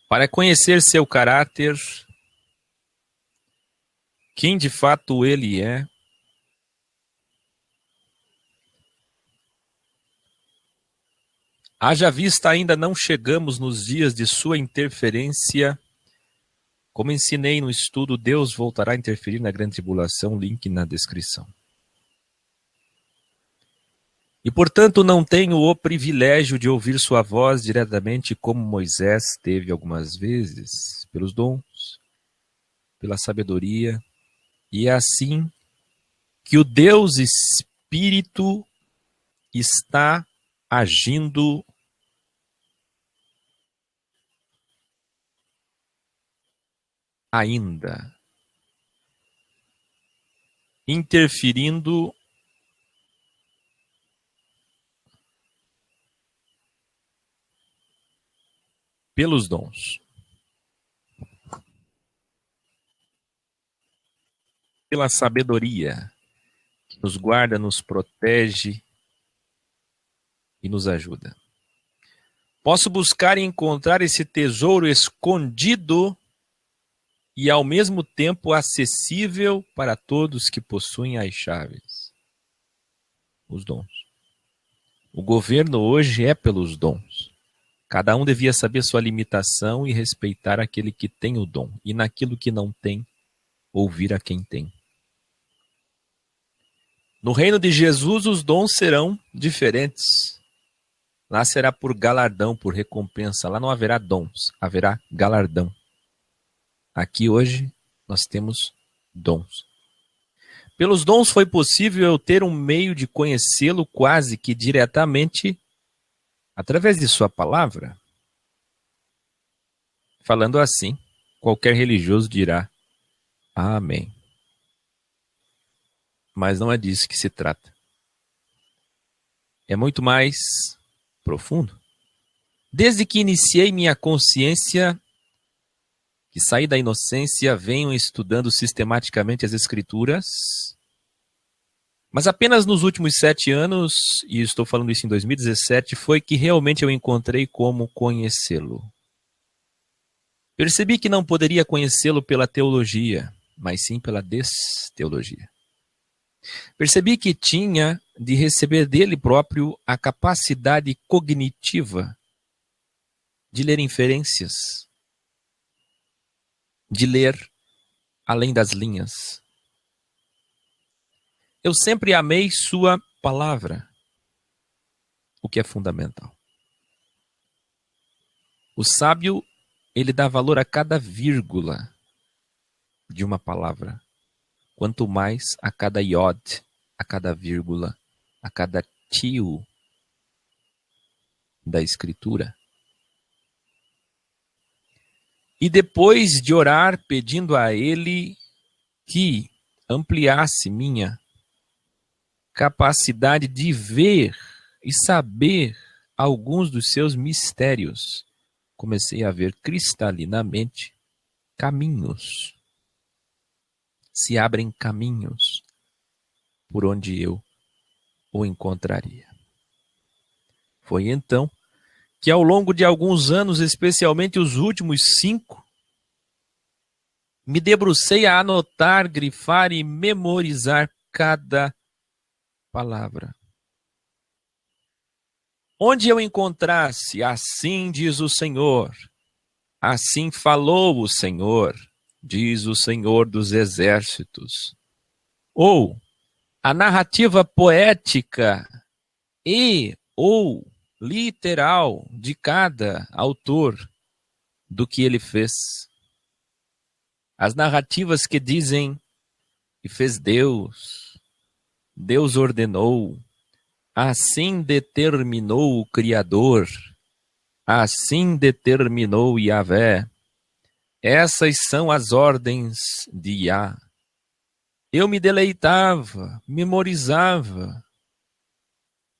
Para conhecer seu caráter, quem de fato ele é, haja vista ainda não chegamos nos dias de sua interferência. Como ensinei no estudo, Deus voltará a interferir na grande tribulação, link na descrição. E, portanto, não tenho o privilégio de ouvir sua voz diretamente como Moisés teve algumas vezes, pelos dons, pela sabedoria, e é assim que o Deus Espírito está agindo ainda, interferindo pelos dons, pela sabedoria, que nos guarda, nos protege e nos ajuda. Posso buscar e encontrar esse tesouro escondido e ao mesmo tempo acessível para todos que possuem as chaves, os dons. O governo hoje é pelos dons. Cada um devia saber sua limitação e respeitar aquele que tem o dom, e naquilo que não tem, ouvir a quem tem. No reino de Jesus, os dons serão diferentes. Lá será por galardão, por recompensa. Lá não haverá dons, haverá galardão. Aqui hoje nós temos dons. Pelos dons foi possível eu ter um meio de conhecê-lo quase que diretamente através de sua palavra. Falando assim, qualquer religioso dirá amém. Mas não é disso que se trata. É muito mais profundo. Desde que iniciei minha consciência, que saí da inocência, venho estudando sistematicamente as Escrituras, mas apenas nos últimos 7 anos, e estou falando isso em 2017, foi que realmente eu encontrei como conhecê-lo. Percebi que não poderia conhecê-lo pela teologia, mas sim pela desteologia. Percebi que tinha de receber dele próprio a capacidade cognitiva de ler inferências, de ler além das linhas. Eu sempre amei sua palavra, o que é fundamental. O sábio, ele dá valor a cada vírgula de uma palavra, quanto mais a cada iod, a cada vírgula, a cada tio da escritura. E depois de orar pedindo a ele que ampliasse minha capacidade de ver e saber alguns dos seus mistérios, comecei a ver cristalinamente caminhos. Se abrem caminhos por onde eu o encontraria. Foi então que ao longo de alguns anos, especialmente os últimos 5, me debrucei a anotar, grifar e memorizar cada palavra. Onde eu encontrasse, assim diz o Senhor, assim falou o Senhor, diz o Senhor dos Exércitos. Ou a narrativa poética ou literal de cada autor do que ele fez. As narrativas que dizem que fez Deus, Deus ordenou, assim determinou o Criador, assim determinou Yahvé. Essas são as ordens de Yah. Eu me deleitava, memorizava.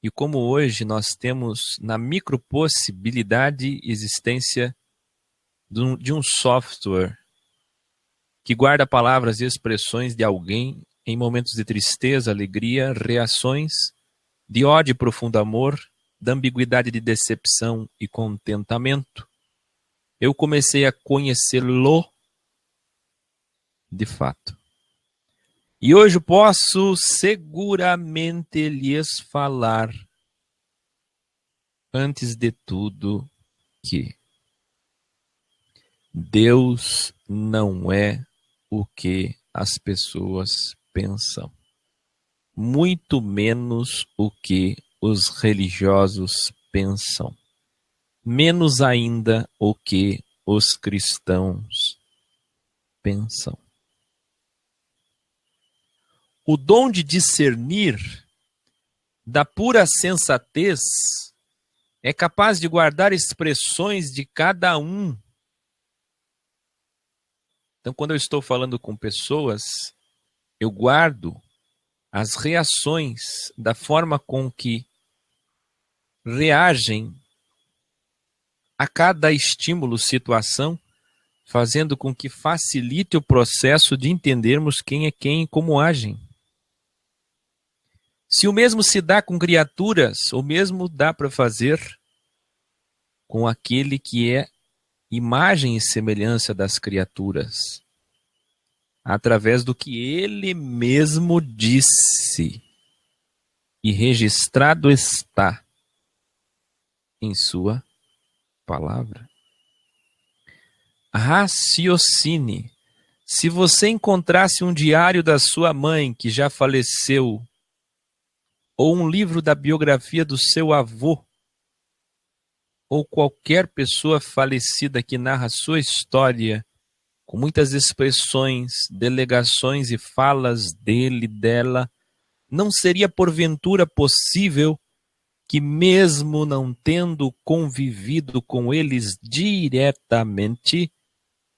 E como hoje nós temos na micropossibilidade existência de um software que guarda palavras e expressões de alguém em momentos de tristeza, alegria, reações de ódio e profundo amor, da ambiguidade de decepção e contentamento, eu comecei a conhecê-lo de fato. E hoje posso seguramente lhes falar, antes de tudo, que Deus não é o que as pessoas pensam, muito menos o que os religiosos pensam, menos ainda o que os cristãos pensam. O dom de discernir da pura sensatez é capaz de guardar expressões de cada um. Então, quando eu estou falando com pessoas, eu guardo as reações da forma com que reagem a cada estímulo, situação, fazendo com que facilite o processo de entendermos quem é quem e como agem. Se o mesmo se dá com criaturas, o mesmo dá para fazer com aquele que é imagem e semelhança das criaturas, através do que ele mesmo disse e registrado está em sua palavra. Raciocine. Se você encontrasse um diário da sua mãe que já faleceu, ou um livro da biografia do seu avô, ou qualquer pessoa falecida que narra sua história, com muitas expressões, delegações e falas dele, dela, não seria porventura possível que, mesmo não tendo convivido com eles diretamente,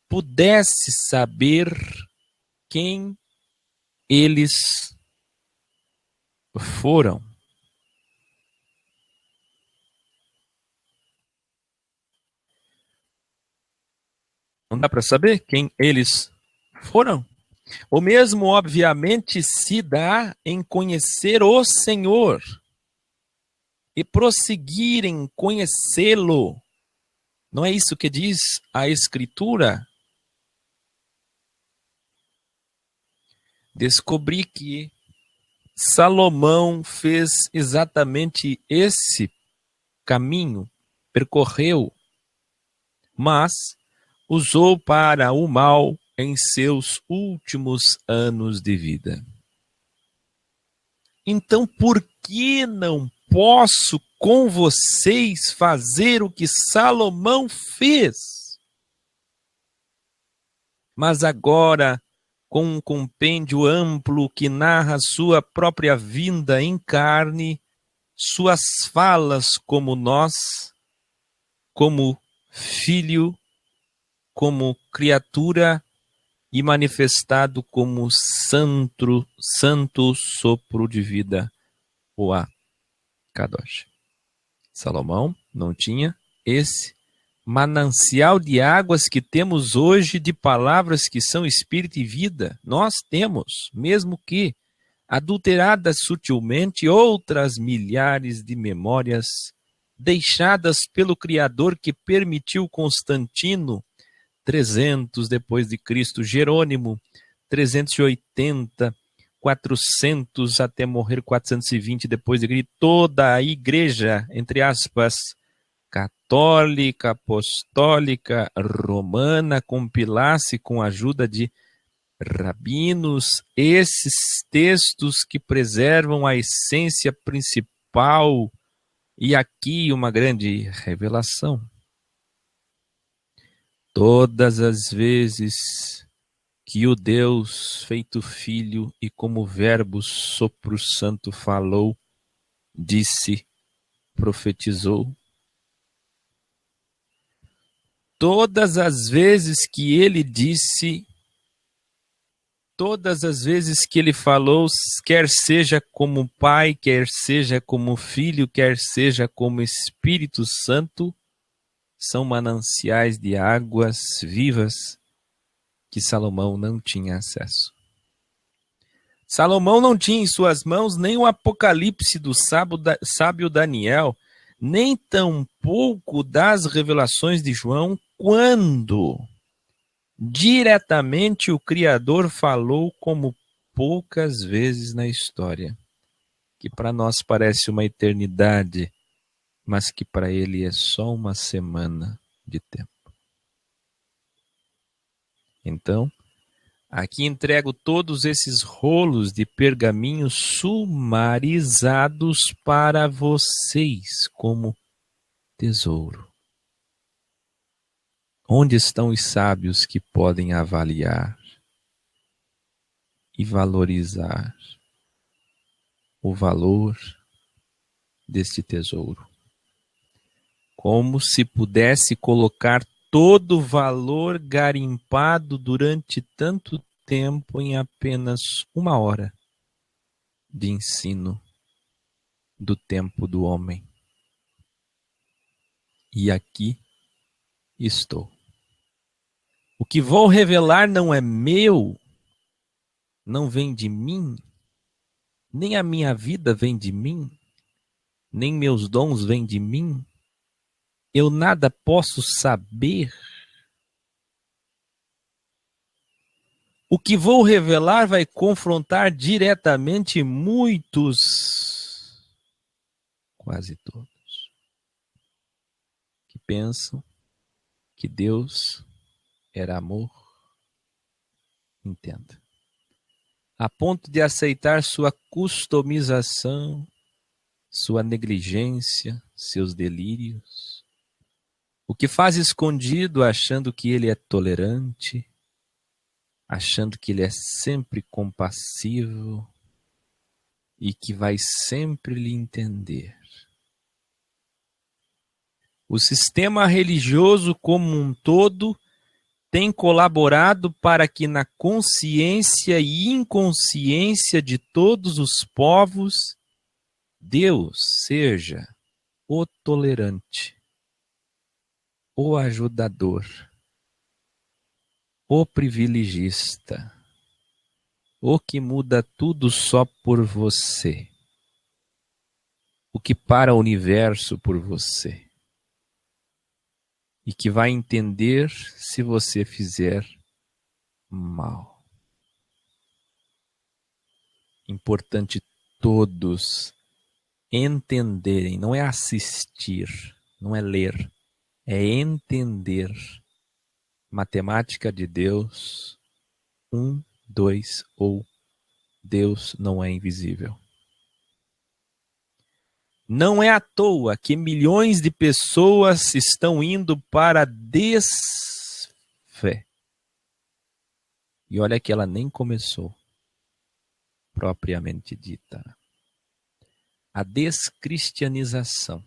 pudesse saber quem eles foram? Não dá para saber quem eles foram? O mesmo, obviamente, se dá em conhecer o Senhor e prosseguir em conhecê-lo. Não é isso que diz a Escritura? Descobri que Salomão fez exatamente esse caminho, percorreu, mas usou para o mal em seus últimos anos de vida. Então, por que não posso com vocês fazer o que Salomão fez? Mas agora, com um compêndio amplo que narra sua própria vinda em carne, suas falas como nós, como filho, como criatura e manifestado como santo sopro de vida, o Kadosh. Salomão não tinha esse manancial de águas que temos hoje, de palavras que são espírito e vida. Nós temos, mesmo que adulteradas sutilmente, outras milhares de memórias deixadas pelo Criador, que permitiu Constantino 300 depois de Cristo, Jerônimo 380, 400 até morrer 420 depois de Cristo, toda a igreja, entre aspas, católica, apostólica, romana, compilasse com a ajuda de rabinos esses textos que preservam a essência principal, e aqui uma grande revelação. Todas as vezes que o Deus feito Filho e como Verbo sopro santo falou, disse, profetizou, Todas as vezes que ele disse, todas as vezes que ele falou, quer seja como Pai, quer seja como Filho, quer seja como Espírito Santo, são mananciais de águas vivas que Salomão não tinha acesso. Salomão não tinha em suas mãos nem o Apocalipse do sábio Daniel, nem tampouco das revelações de João, quando diretamente o Criador falou como poucas vezes na história, que para nós parece uma eternidade, mas que para ele é só uma semana de tempo. Então, aqui entrego todos esses rolos de pergaminhos sumarizados para vocês como tesouro. Onde estão os sábios que podem avaliar e valorizar o valor deste tesouro? Como se pudesse colocar todo o valor garimpado durante tanto tempo em apenas 1 hora de ensino do tempo do homem. E aqui estou. O que vou revelar não é meu, não vem de mim, nem a minha vida vem de mim, nem meus dons vêm de mim. Eu nada posso saber. O que vou revelar vai confrontar diretamente muitos, quase todos, que pensam que Deus era amor. Entenda. A ponto de aceitar sua customização, sua negligência, seus delírios. O que faz escondido achando que ele é tolerante, achando que ele é sempre compassivo e que vai sempre lhe entender. O sistema religioso como um todo tem colaborado para que na consciência e inconsciência de todos os povos, Deus seja o tolerante, o ajudador, o privilegista, o que muda tudo só por você, o que para o universo por você, e que vai entender se você fizer mal. Importante todos entenderem, não é assistir, não é ler, é entender. Matemática de Deus, 1, 2 ou Deus não é invisível. Não é à toa que milhões de pessoas estão indo para a desfé. E olha que ela nem começou, propriamente dita. A descristianização.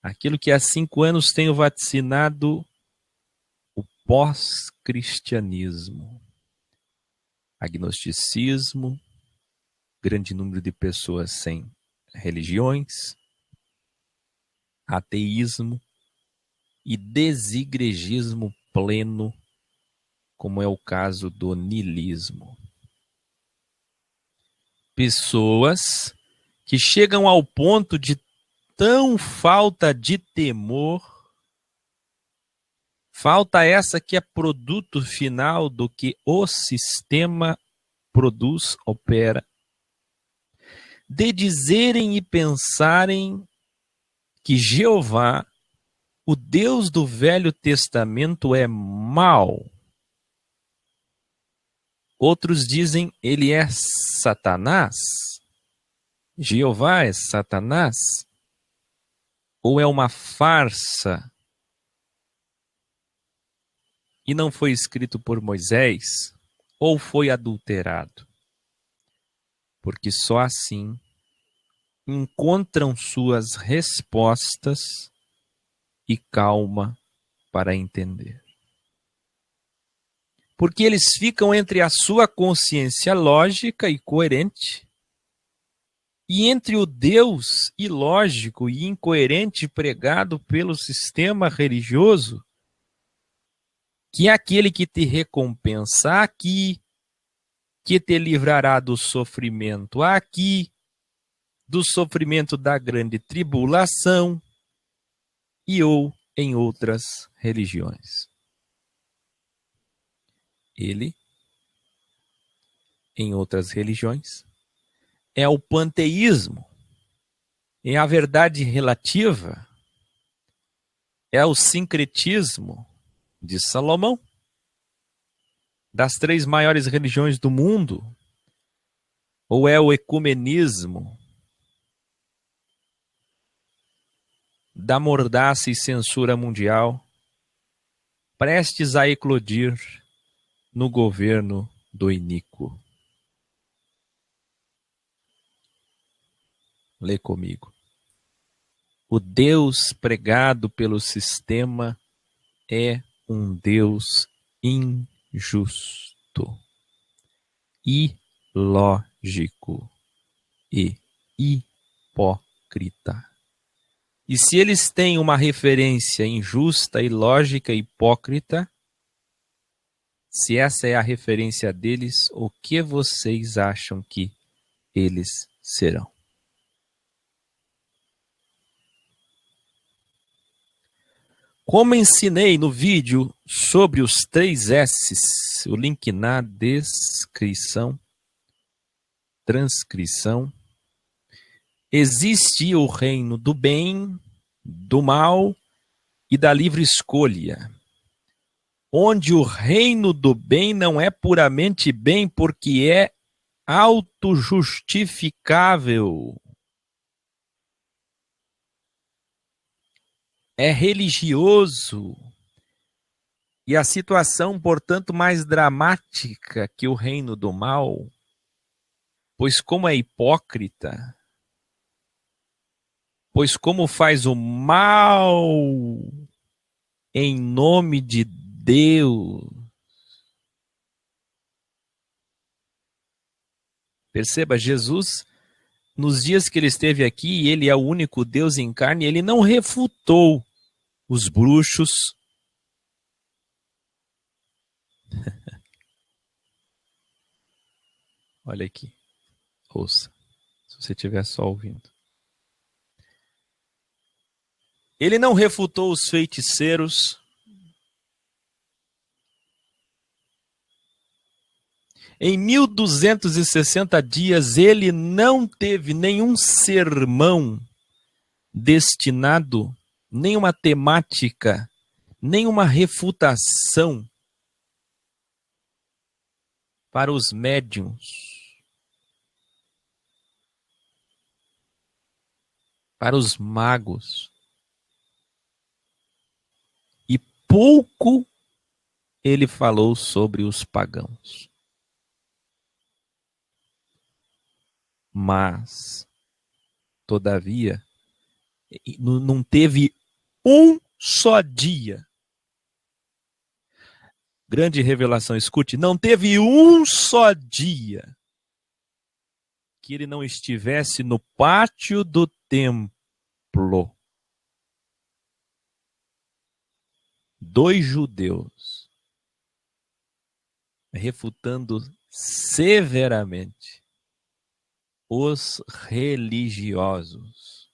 Aquilo que há 5 anos tenho vacinado o pós-cristianismo. Agnosticismo, grande número de pessoas sem religiões, ateísmo e desigrejismo pleno, como é o caso do niilismo. Pessoas que chegam ao ponto de tão falta de temor, falta essa que é produto final do que o sistema produz, opera, de dizerem e pensarem que Jeová, o Deus do Velho Testamento, é mau. Outros dizem ele é Satanás. Jeová é Satanás? Ou é uma farsa? E não foi escrito por Moisés? Ou foi adulterado? Porque só assim encontram suas respostas e calma para entender. Porque eles ficam entre a sua consciência lógica e coerente e entre o Deus ilógico e incoerente pregado pelo sistema religioso, que é aquele que te recompensa aqui, que te livrará do sofrimento aqui, do sofrimento da grande tribulação e ou em outras religiões. Ele, em outras religiões, é o panteísmo, é a verdade relativa, é o sincretismo de Salomão, das 3 maiores religiões do mundo, ou é o ecumenismo da mordaça e censura mundial, prestes a eclodir no governo do iníquo. Lê comigo. O Deus pregado pelo sistema é um Deus injusto, ilógico e hipócrita. E se eles têm uma referência injusta, ilógica e hipócrita, se essa é a referência deles, o que vocês acham que eles serão? Como ensinei no vídeo sobre os 3 S's, o link na descrição, transcrição, existe o reino do bem, do mal e da livre escolha, onde o reino do bem não é puramente bem porque é autojustificável. É religioso. E a situação, portanto, mais dramática que o reino do mal, pois como é hipócrita, pois como faz o mal em nome de Deus. Perceba, Jesus, nos dias que ele esteve aqui, e ele é o único Deus em carne, ele não refutou os bruxos. Olha aqui, ouça, se você estiver só ouvindo. Ele não refutou os feiticeiros. Em 1260 dias, ele não teve nenhum sermão destinado, nenhuma temática, nenhuma refutação para os médiuns, para os magos. E pouco ele falou sobre os pagãos. Mas, todavia, não teve um só dia. Grande revelação, escute, não teve um só dia que ele não estivesse no pátio do templo. 2 judeus refutando severamente os religiosos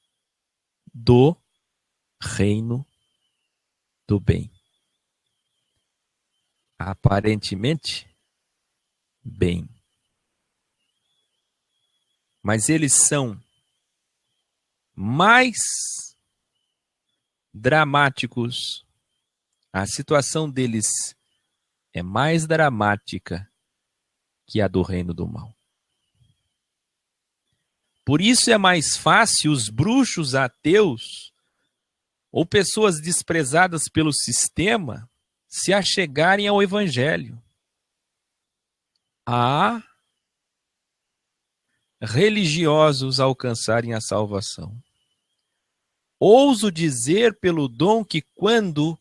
do reino do bem. Aparentemente, bem. Mas eles são mais dramáticos. A situação deles é mais dramática que a do reino do mal. Por isso é mais fácil os bruxos ateus ou pessoas desprezadas pelo sistema se achegarem ao evangelho. A religiosos alcançarem a salvação. Ouso dizer pelo dom que quando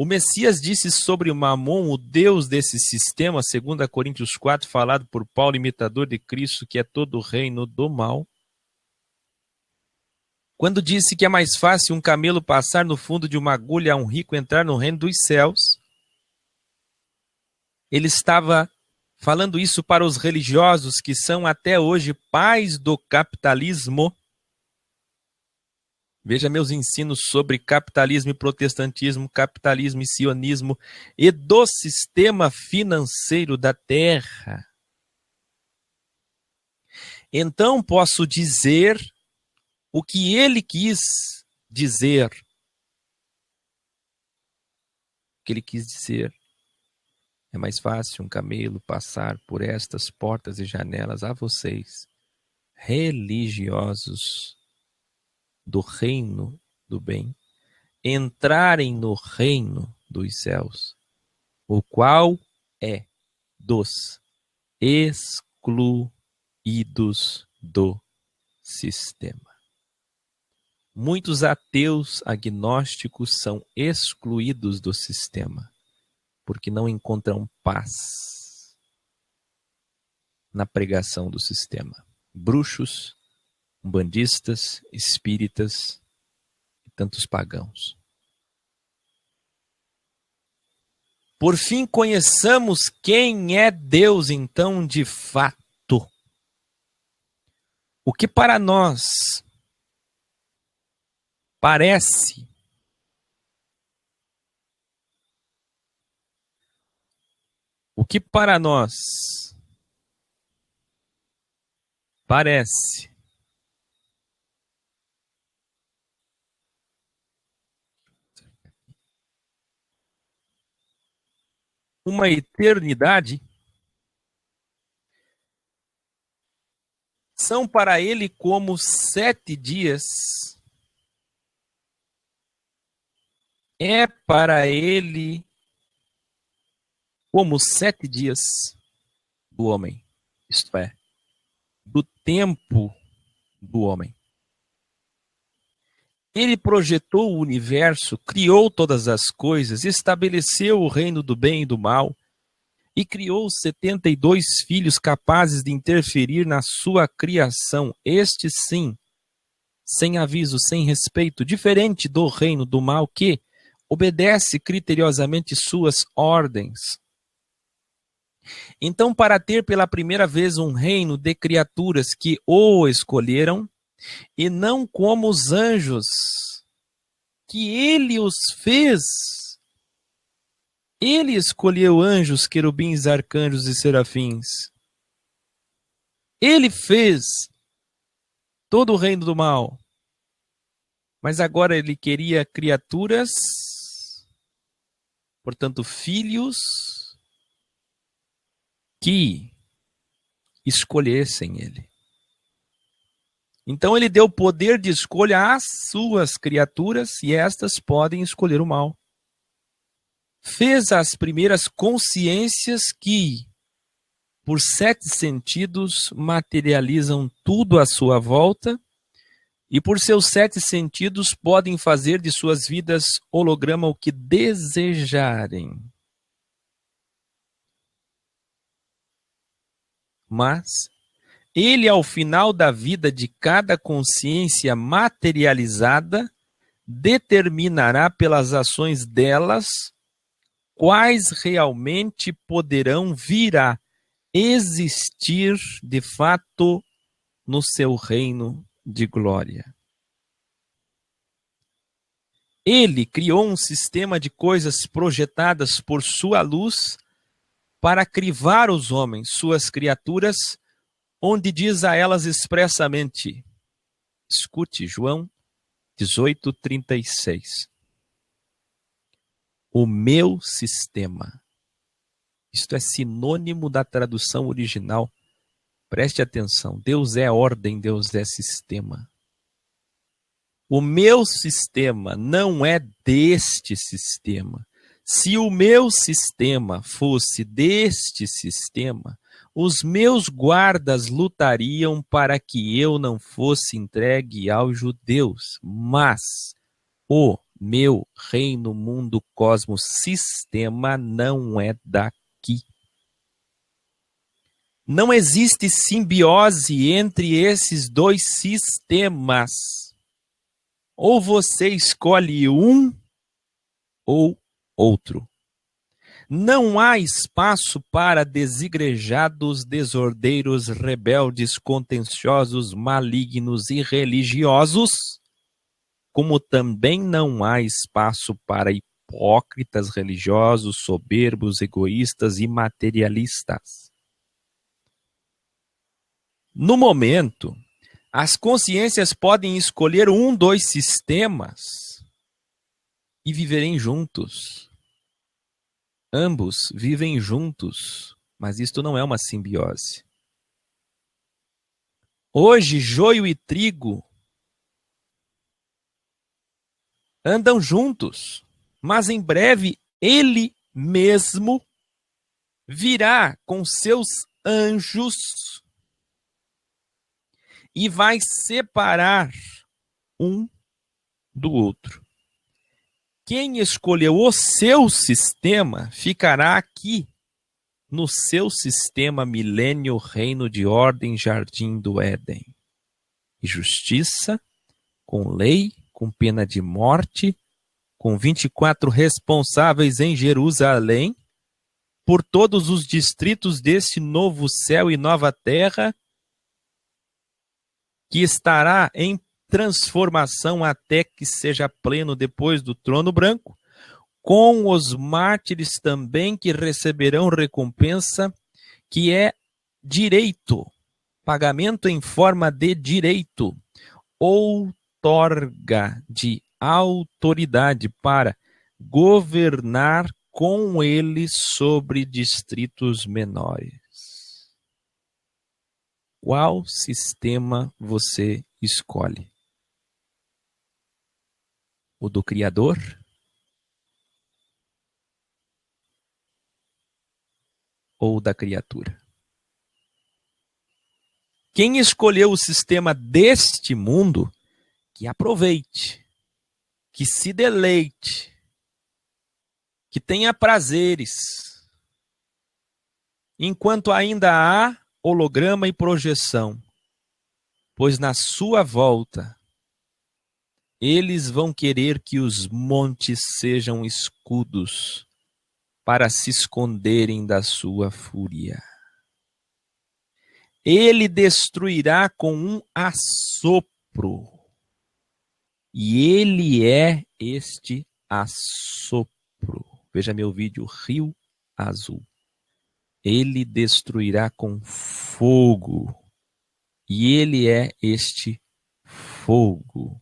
O Messias disse sobre Mamon, o Deus desse sistema, segundo a Coríntios 4, falado por Paulo, imitador de Cristo, que é todo o reino do mal. Quando disse que é mais fácil um camelo passar no fundo de uma agulha a um rico entrar no reino dos céus, ele estava falando isso para os religiosos que são até hoje pais do capitalismo. Veja meus ensinos sobre capitalismo e protestantismo, capitalismo e sionismo e do sistema financeiro da terra. Então posso dizer o que ele quis dizer. O que ele quis dizer. É mais fácil um camelo passar por estas portas e janelas a vocês, religiosos do reino do bem, entrarem no reino dos céus, o qual é dos excluídos do sistema. Muitos ateus agnósticos são excluídos do sistema, porque não encontram paz na pregação do sistema. Bruxos, umbandistas, espíritas e tantos pagãos. Por fim, conheçamos quem é Deus, então, de fato. O que para nós parece parece uma eternidade, são para ele como 7 dias. É para ele como 7 dias do homem, isto é, do tempo do homem. Ele projetou o universo, criou todas as coisas, estabeleceu o reino do bem e do mal e criou 72 filhos capazes de interferir na sua criação. Este sim, sem aviso, sem respeito, diferente do reino do mal que obedece criteriosamente suas ordens. Então, para ter pela primeira vez um reino de criaturas que o escolheram, e não como os anjos, que ele os fez. Ele escolheu anjos, querubins, arcanjos e serafins. Ele fez todo o reino do mal. Mas agora ele queria criaturas, portanto, filhos, que escolhessem ele. Então ele deu poder de escolha às suas criaturas e estas podem escolher o mal. Fez as primeiras consciências que, por 7 sentidos, materializam tudo à sua volta e por seus 7 sentidos podem fazer de suas vidas holograma o que desejarem. Mas ele, ao final da vida de cada consciência materializada, determinará pelas ações delas quais realmente poderão vir a existir de fato no seu reino de glória. Ele criou um sistema de coisas projetadas por sua luz para crivar os homens, suas criaturas, onde diz a elas expressamente, escute João 18:36. O meu sistema. Isto é sinônimo da tradução original. Preste atenção. Deus é ordem, Deus é sistema. O meu sistema não é deste sistema. Se o meu sistema fosse deste sistema, os meus guardas lutariam para que eu não fosse entregue aos judeus. Mas o Meu reino, mundo, cosmos, sistema não é daqui. Não existe simbiose entre esses dois sistemas. Ou você escolhe um ou outro. Não há espaço para desigrejados, desordeiros, rebeldes, contenciosos, malignos e religiosos, como também não há espaço para hipócritas, religiosos, soberbos, egoístas e materialistas. No momento, as consciências podem escolher um dos sistemas e viverem juntos. Ambos vivem juntos, mas isto não é uma simbiose. Hoje, joio e trigo andam juntos, mas em breve ele mesmo virá com seus anjos e vai separar um do outro. Quem escolheu o seu sistema ficará aqui, no seu sistema milênio, reino de ordem, jardim do Éden. E justiça, com lei, com pena de morte, com 24 responsáveis em Jerusalém, por todos os distritos deste novo céu e nova terra, que estará em transformação até que seja pleno depois do trono branco, com os mártires também que receberão recompensa, que é direito, pagamento em forma de direito, outorga de autoridade para governar com ele sobre distritos menores. Qual sistema você escolhe? O do Criador? Ou da criatura? Quem escolheu o sistema deste mundo, que aproveite, que se deleite, que tenha prazeres, enquanto ainda há holograma e projeção, pois na sua volta eles vão querer que os montes sejam escudos para se esconderem da sua fúria. Ele destruirá com um assopro. E ele é este assopro. Veja meu vídeo, Rio Azul. Ele destruirá com fogo. E ele é este fogo.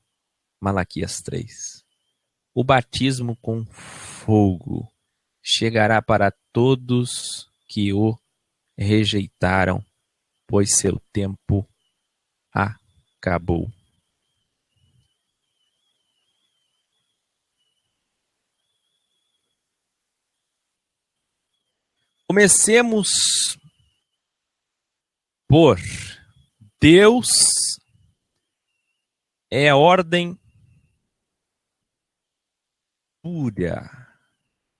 Malaquias 3. O batismo com fogo chegará para todos que o rejeitaram, pois seu tempo acabou. Comecemos por Deus é ordem pura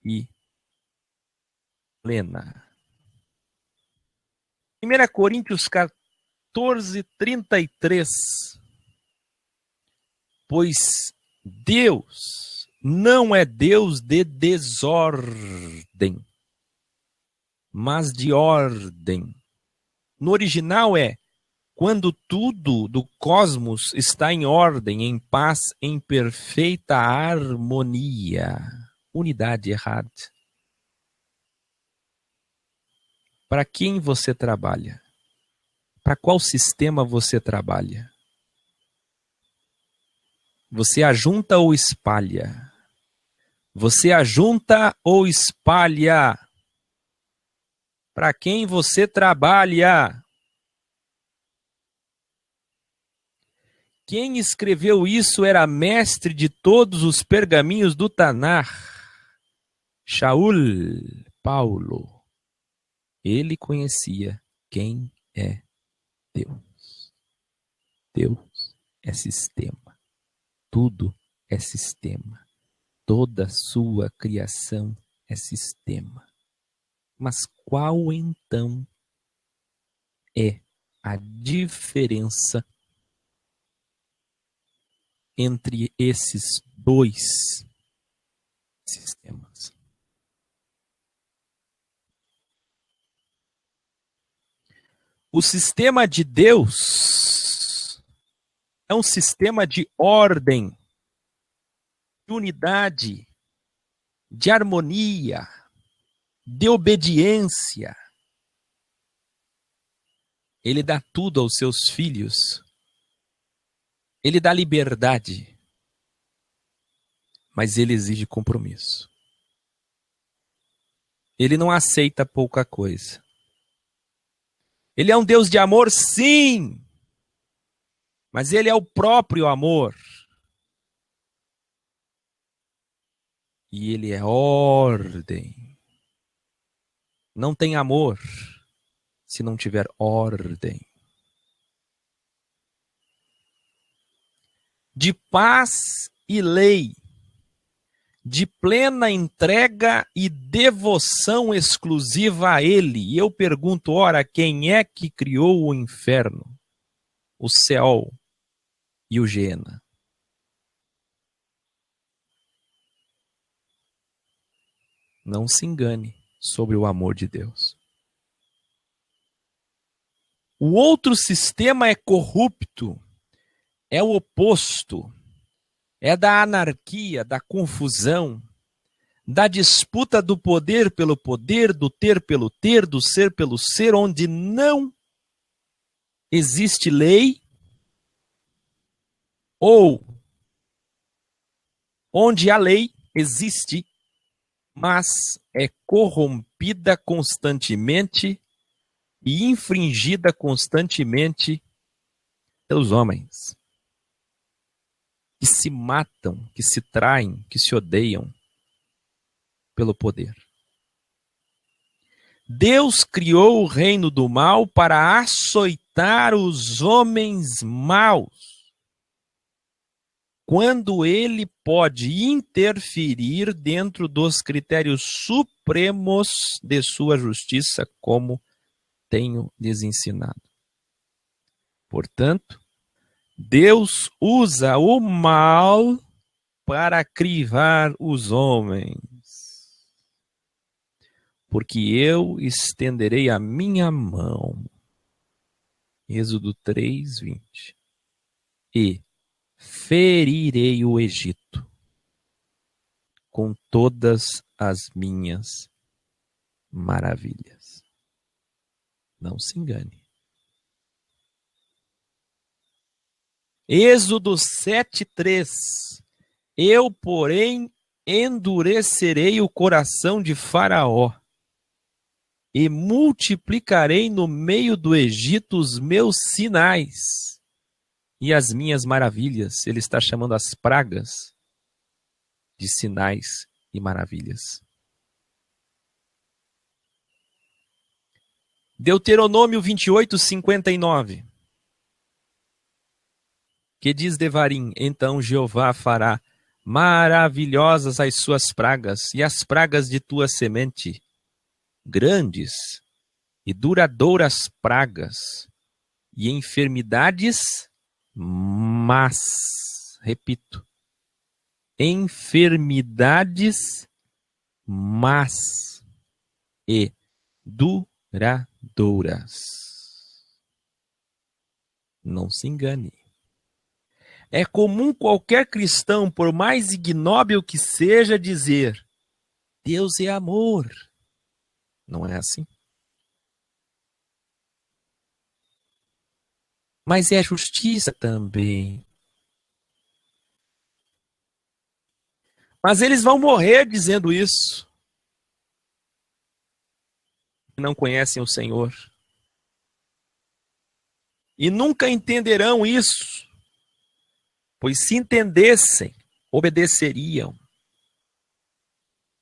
e plena. 1 Coríntios 14, 33. Pois Deus não é Deus de desordem, mas de ordem. No original é quando tudo do cosmos está em ordem, em paz, em perfeita harmonia. Unidade errada. Para quem você trabalha? Para qual sistema você trabalha? Você ajunta ou espalha? Você ajunta ou espalha? Para quem você trabalha? Quem escreveu isso era mestre de todos os pergaminhos do Tanar. Shaul, Paulo. Ele conhecia quem é Deus. Deus é sistema. Tudo é sistema. Toda a sua criação é sistema. Mas qual então é a diferença entre esses dois sistemas? O sistema de Deus é um sistema de ordem, de unidade, de harmonia, de obediência. Ele dá tudo aos seus filhos. Ele dá liberdade, mas ele exige compromisso. Ele não aceita pouca coisa. Ele é um Deus de amor, sim, mas ele é o próprio amor. E ele é ordem. Não tem amor se não tiver ordem. De paz e lei, de plena entrega e devoção exclusiva a Ele. E eu pergunto, ora, quem é que criou o inferno, o Seol e o Geena? Não se engane sobre o amor de Deus. O outro sistema é corrupto, é o oposto, é da anarquia, da confusão, da disputa do poder pelo poder, do ter pelo ter, do ser pelo ser, onde não existe lei, ou onde a lei existe, mas é corrompida constantemente e infringida constantemente pelos homens, que se matam, que se traem, que se odeiam pelo poder. Deus criou o reino do mal para açoitar os homens maus, quando ele pode interferir dentro dos critérios supremos de sua justiça, como tenho lhes ensinado. Portanto, Deus usa o mal para crivar os homens, porque eu estenderei a minha mão, Êxodo 3:20, e ferirei o Egito com todas as minhas maravilhas. Não se engane. Êxodo 7:3. Eu, porém, endurecerei o coração de Faraó e multiplicarei no meio do Egito os meus sinais e as minhas maravilhas. Ele está chamando as pragas de sinais e maravilhas. Deuteronômio 28:59. Que diz Devarim: então Jeová fará maravilhosas as suas pragas e as pragas de tua semente, grandes e duradouras pragas e enfermidades, mas, repito, enfermidades, mas e duradouras. Não se engane. É comum qualquer cristão, por mais ignóbil que seja, dizer: Deus é amor. Não é assim? Mas é justiça também. Mas eles vão morrer dizendo isso. Não conhecem o Senhor. E nunca entenderão isso. Pois se entendessem, obedeceriam.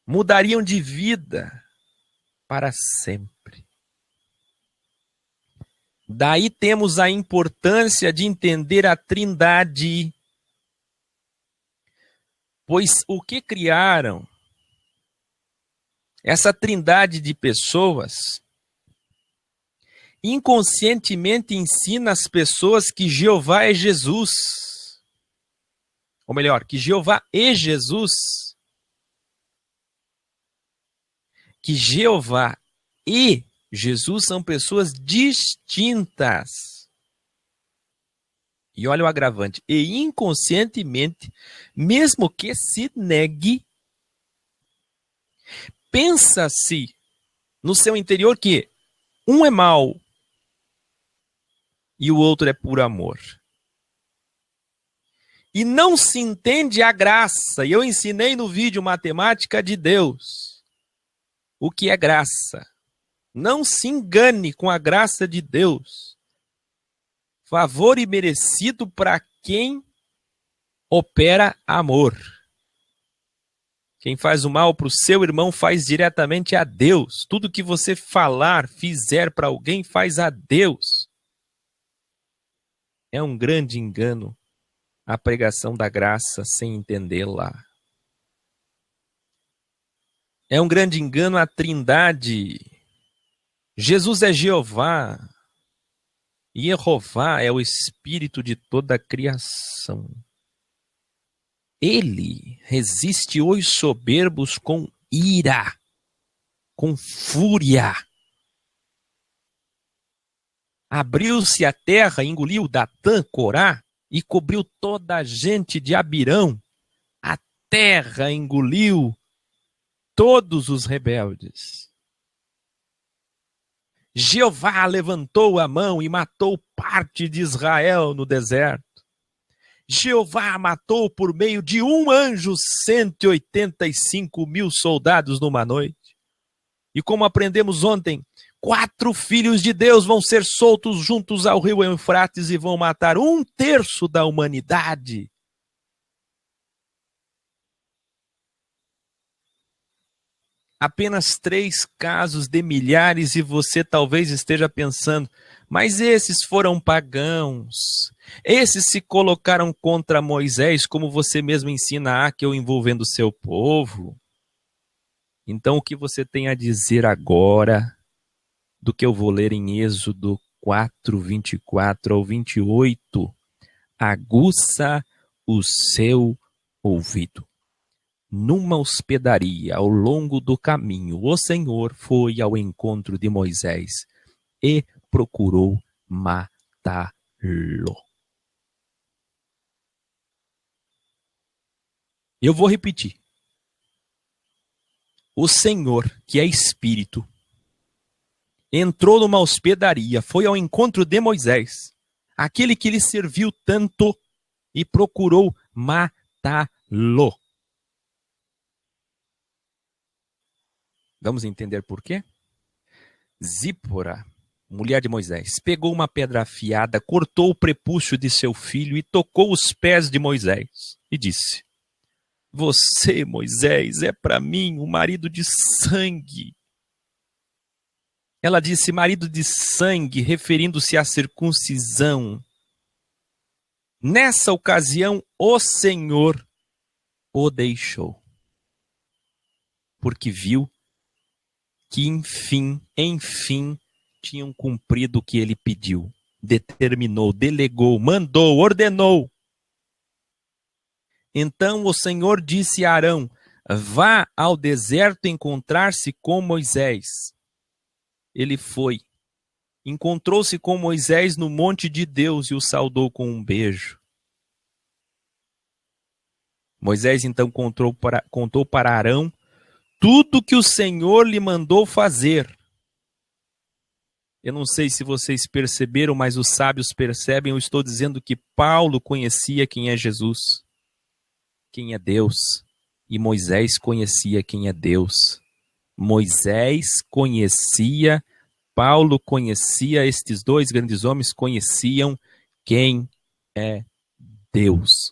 Mudariam de vida para sempre. Daí temos a importância de entender a Trindade. Pois o que criaram, essa trindade de pessoas, inconscientemente ensina as pessoas que Jeová é Jesus. Ou melhor, que Jeová é Jesus. Que Jeová e Jesus são pessoas distintas. E olha o agravante. E inconscientemente, mesmo que se negue, pensa-se no seu interior que um é mau e o outro é por amor. E não se entende a graça. E eu ensinei no vídeo Matemática de Deus o que é graça. Não se engane com a graça de Deus. Favor imerecido para quem opera amor. Quem faz o mal para o seu irmão faz diretamente a Deus. Tudo que você falar, fizer para alguém, faz a Deus. É um grande engano a pregação da graça sem entendê-la. É um grande engano a trindade. Jesus é Jeová. E Jeová é o espírito de toda a criação. Ele resiste os soberbos com ira, com fúria. Abriu-se a terra, engoliu Datã, Corá e cobriu toda a gente de Abirão. A terra engoliu todos os rebeldes. Jeová levantou a mão e matou parte de Israel no deserto. Jeová matou por meio de um anjo 185.000 soldados numa noite. E como aprendemos ontem, 4 filhos de Deus vão ser soltos juntos ao rio Eufrates e vão matar 1/3 da humanidade. Apenas 3 casos de milhares e você talvez esteja pensando, mas esses foram pagãos. Esses se colocaram contra Moisés, como você mesmo ensina que eu envolvendo o seu povo. Então o que você tem a dizer agora do que eu vou ler em Êxodo 4, 24 ao 28? Aguça o seu ouvido. Numa hospedaria ao longo do caminho, o Senhor foi ao encontro de Moisés e procurou matá-lo. Eu vou repetir. O Senhor, que é Espírito, entrou numa hospedaria, foi ao encontro de Moisés, aquele que lhe serviu tanto, e procurou matá-lo. Vamos entender por quê? Zípora, mulher de Moisés, pegou uma pedra afiada, cortou o prepúcio de seu filho e tocou os pés de Moisés e disse: Você, Moisés, é para mim um marido de sangue. Ela disse marido de sangue, referindo-se à circuncisão. Nessa ocasião, o Senhor o deixou, porque viu que enfim, tinham cumprido o que ele pediu, determinou, delegou, mandou, ordenou. Então o Senhor disse a Arão: Vá ao deserto encontrar-se com Moisés. Ele foi, encontrou-se com Moisés no monte de Deus e o saudou com um beijo. Moisés então contou para Arão tudo que o Senhor lhe mandou fazer. Eu não sei se vocês perceberam, mas os sábios percebem. Eu estou dizendo que Paulo conhecia quem é Jesus, quem é Deus, e Moisés conhecia quem é Deus. Moisés conhecia, Paulo conhecia, estes 2 grandes homens conheciam quem é Deus.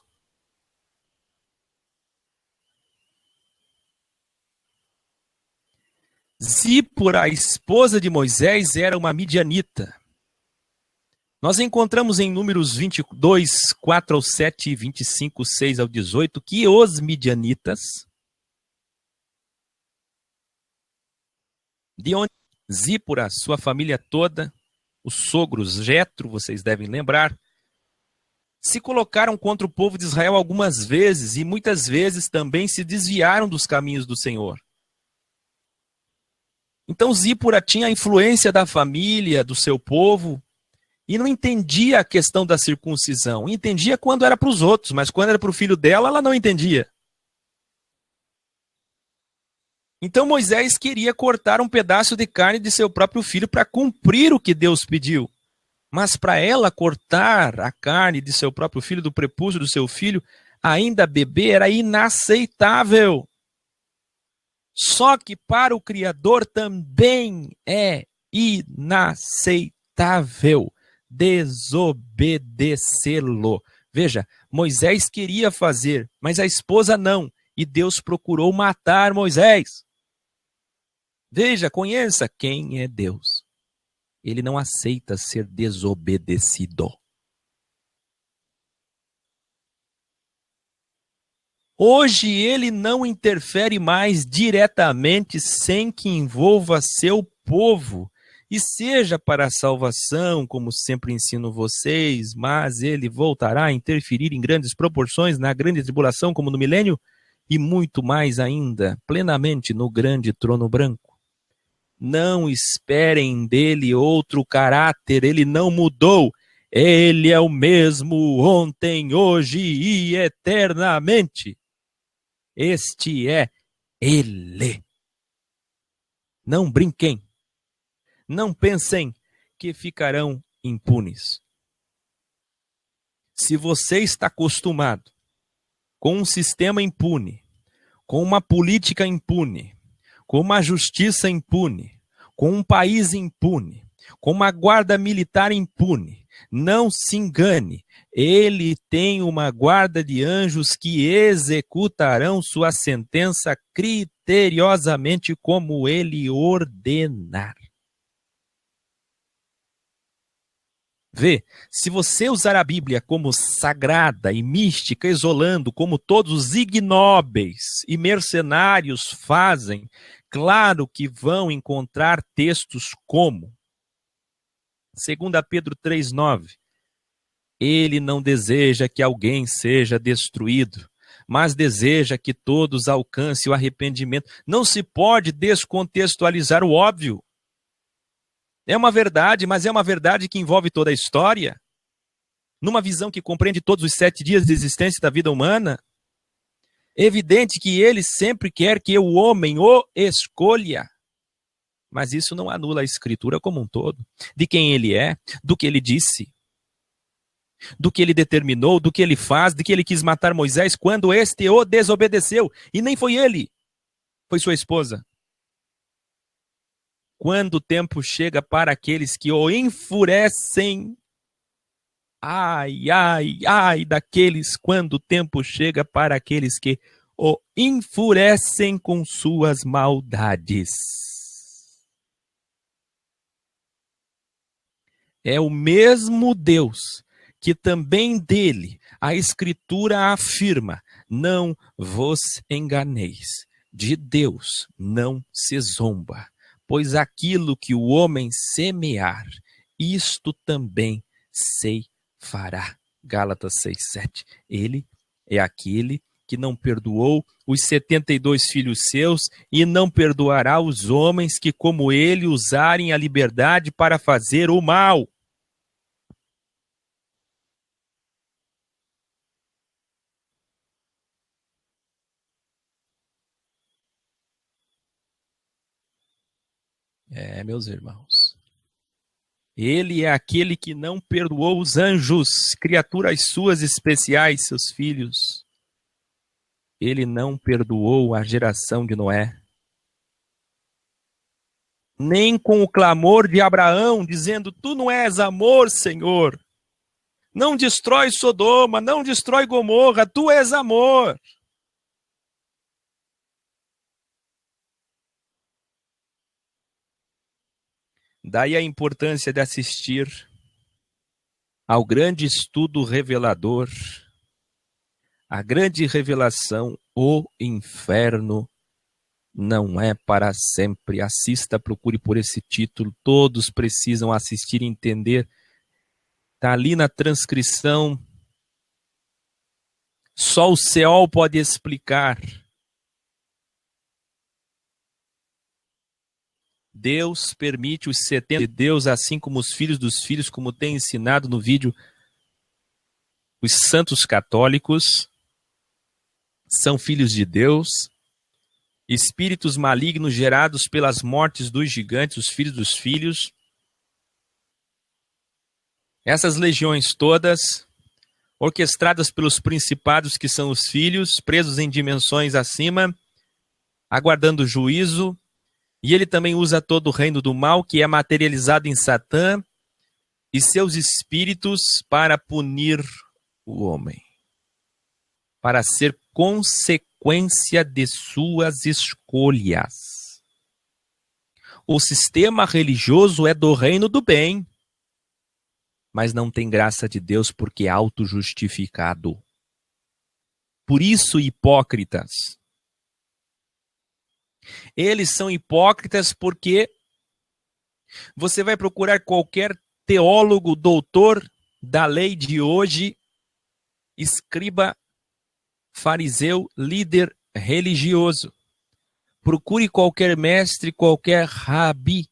Zípora, a esposa de Moisés, era uma midianita. Nós encontramos em Números 22, 4 ao 7 e 25, 6 ao 18, que os midianitas, de onde Zípora, sua família toda, os sogros Jetro, vocês devem lembrar, se colocaram contra o povo de Israel algumas vezes e muitas vezes também se desviaram dos caminhos do Senhor. Então Zípora tinha a influência da família, do seu povo, e não entendia a questão da circuncisão. Entendia quando era para os outros, mas quando era para o filho dela, ela não entendia. Então Moisés queria cortar um pedaço de carne de seu próprio filho para cumprir o que Deus pediu. Mas para ela cortar a carne de seu próprio filho, do prepúcio do seu filho, ainda bebê, era inaceitável. Só que para o Criador também é inaceitável desobedecê-lo. Veja, Moisés queria fazer, mas a esposa não. E Deus procurou matar Moisés. Veja, conheça quem é Deus. Ele não aceita ser desobedecido. Hoje ele não interfere mais diretamente sem que envolva seu povo, e seja para a salvação, como sempre ensino vocês, mas ele voltará a interferir em grandes proporções na grande tribulação, como no milênio, e muito mais ainda, plenamente no grande trono branco. Não esperem dele outro caráter, ele não mudou. Ele é o mesmo ontem, hoje e eternamente. Este é ele. Não brinquem. Não pensem que ficarão impunes. Se você está acostumado com um sistema impune, com uma política impune, com uma justiça impune, com um país impune, com uma guarda militar impune, não se engane. Ele tem uma guarda de anjos que executarão sua sentença criteriosamente como ele ordenar. Vê, se você usar a Bíblia como sagrada e mística, isolando como todos os ignóbeis e mercenários fazem, claro que vão encontrar textos como 2 Pedro 3,9. Ele não deseja que alguém seja destruído, mas deseja que todos alcancem o arrependimento. Não se pode descontextualizar o óbvio. É uma verdade, mas é uma verdade que envolve toda a história. Numa visão que compreende todos os 7 dias de existência da vida humana, é evidente que ele sempre quer que o homem o escolha. Mas isso não anula a Escritura como um todo, de quem ele é, do que ele disse, do que ele determinou, do que ele faz, de que ele quis matar Moisés quando este o desobedeceu. E nem foi ele, foi sua esposa. Quando o tempo chega para aqueles que o enfurecem, ai, ai, ai daqueles quando o tempo chega para aqueles que o enfurecem com suas maldades. É o mesmo Deus que também dele a Escritura afirma: não vos enganeis, de Deus não se zomba, pois aquilo que o homem semear, isto também se fará. Gálatas 6:7. Ele é aquele que não perdoou os 72 filhos seus e não perdoará os homens que, como ele, usarem a liberdade para fazer o mal. Meus irmãos, ele é aquele que não perdoou os anjos, criaturas suas especiais, seus filhos. Ele não perdoou a geração de Noé. Nem com o clamor de Abraão, dizendo: tu não és amor, Senhor. Não destrói Sodoma, não destrói Gomorra, tu és amor. Daí a importância de assistir ao grande estudo revelador, a grande revelação, o inferno não é para sempre. Assista, procure por esse título, todos precisam assistir e entender. Está ali na transcrição. Só o Seol pode explicar. Deus permite os 70 de Deus, assim como os filhos dos filhos, como tem ensinado no vídeo os santos católicos, são filhos de Deus, espíritos malignos gerados pelas mortes dos gigantes, os filhos dos filhos. Essas legiões todas, orquestradas pelos principados que são os filhos, presos em dimensões acima, aguardando juízo. E ele também usa todo o reino do mal, que é materializado em Satã, e seus espíritos para punir o homem, para ser consequência de suas escolhas. O sistema religioso é do reino do bem, mas não tem graça de Deus porque é autojustificado. Por isso, hipócritas. Eles são hipócritas porque você vai procurar qualquer teólogo, doutor da lei de hoje, escriba, fariseu, líder religioso. Procure qualquer mestre, qualquer rabi.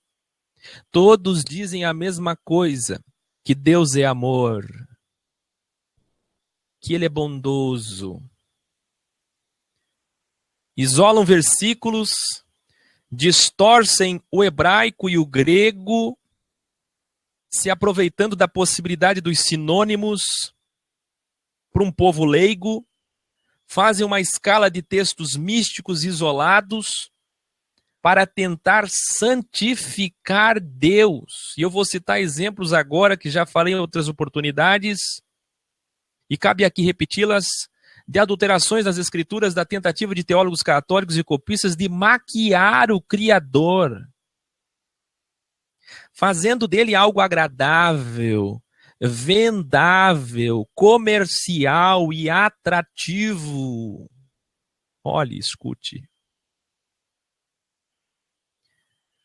Todos dizem a mesma coisa, que Deus é amor, que Ele é bondoso. Isolam versículos, distorcem o hebraico e o grego, se aproveitando da possibilidade dos sinônimos para um povo leigo, fazem uma escala de textos místicos isolados para tentar santificar Deus. E eu vou citar exemplos agora, que já falei em outras oportunidades, e cabe aqui repeti-las, de adulterações das escrituras, da tentativa de teólogos católicos e copistas de maquiar o Criador, fazendo dele algo agradável, vendável, comercial e atrativo. Olhe, escute.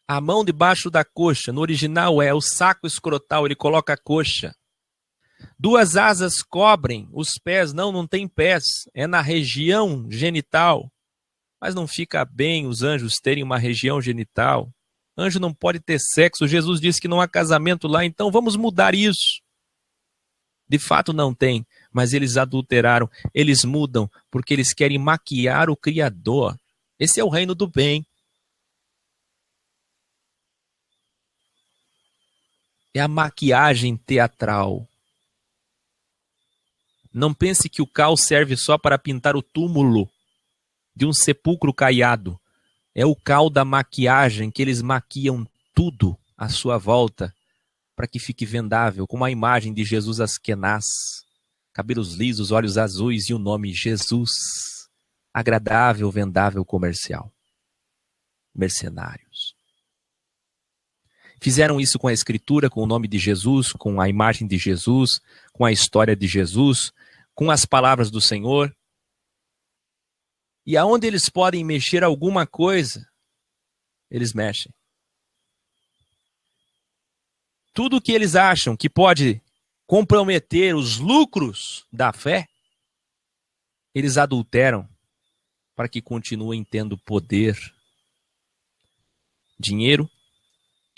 A mão debaixo da coxa, no original é o saco escrotal, ele coloca a coxa. Duas asas cobrem os pés, não tem pés, é na região genital. Mas não fica bem os anjos terem uma região genital. Anjo não pode ter sexo, Jesus disse que não há casamento lá, então vamos mudar isso. De fato não tem, mas eles adulteraram, eles mudam, porque eles querem maquiar o Criador. Esse é o reino do bem. É a maquiagem teatral. Não pense que o cal serve só para pintar o túmulo de um sepulcro caiado. É o cal da maquiagem, que eles maquiam tudo à sua volta para que fique vendável, como a imagem de Jesus Askenaz, cabelos lisos, olhos azuis e o nome Jesus. Agradável, vendável, comercial. Mercenários. Fizeram isso com a escritura, com o nome de Jesus, com a imagem de Jesus, com a história de Jesus, com as palavras do Senhor. E aonde eles podem mexer alguma coisa, eles mexem. Tudo que eles acham que pode comprometer os lucros da fé, eles adulteram para que continuem tendo poder, dinheiro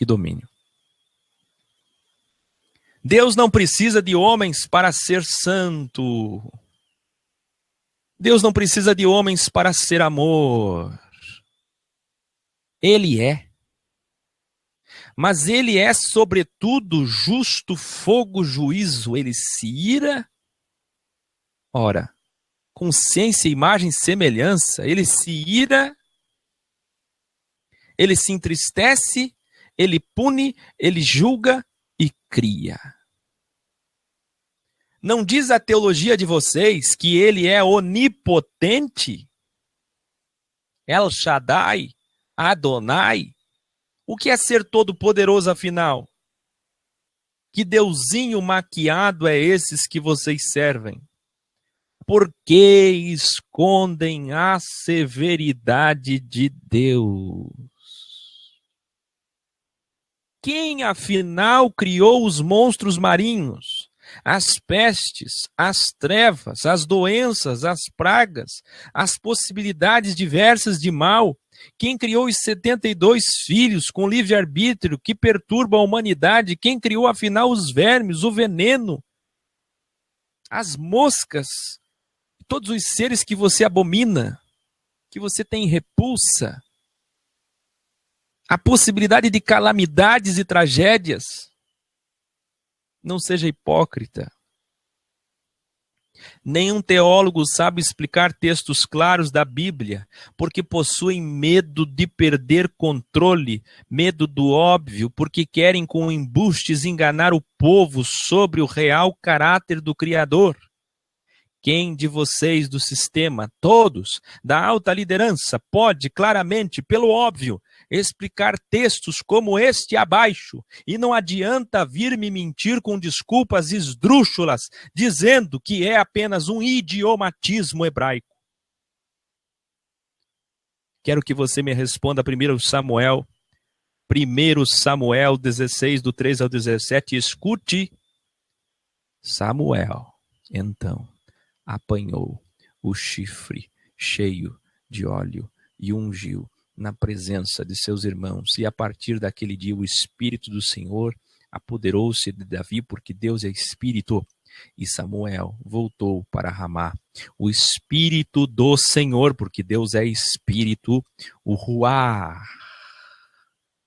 e domínio. Deus não precisa de homens para ser santo. Deus não precisa de homens para ser amor. Ele é. Mas ele é, sobretudo, justo, fogo, juízo. Ele se ira. Ora, consciência, imagem, semelhança. Ele se ira. Ele se entristece. Ele pune, ele julga e cria. Não diz a teologia de vocês que ele é onipotente? El Shaddai, Adonai. O que é ser todo-poderoso, afinal? Que deusinho maquiado é esses que vocês servem? Por que escondem a severidade de Deus? Quem, afinal, criou os monstros marinhos, as pestes, as trevas, as doenças, as pragas, as possibilidades diversas de mal? Quem criou os 72 filhos com livre-arbítrio que perturbam a humanidade? Quem criou, afinal, os vermes, o veneno, as moscas, todos os seres que você abomina, que você tem repulsa? A possibilidade de calamidades e tragédias? Não seja hipócrita. Nenhum teólogo sabe explicar textos claros da Bíblia, porque possuem medo de perder controle, medo do óbvio, porque querem com embustes enganar o povo sobre o real caráter do Criador. Quem de vocês do sistema, todos, da alta liderança, pode claramente, pelo óbvio, explicar textos como este abaixo? E não adianta vir me mentir com desculpas esdrúxulas, dizendo que é apenas um idiomatismo hebraico. Quero que você me responda 1 Samuel 16, do 3 ao 17, escute. Samuel, então, apanhou o chifre cheio de óleo e ungiu na presença de seus irmãos. E a partir daquele dia o Espírito do Senhor apoderou-se de Davi, porque Deus é Espírito. E Samuel voltou para Ramá. O Espírito do Senhor, porque Deus é Espírito, o Ruá,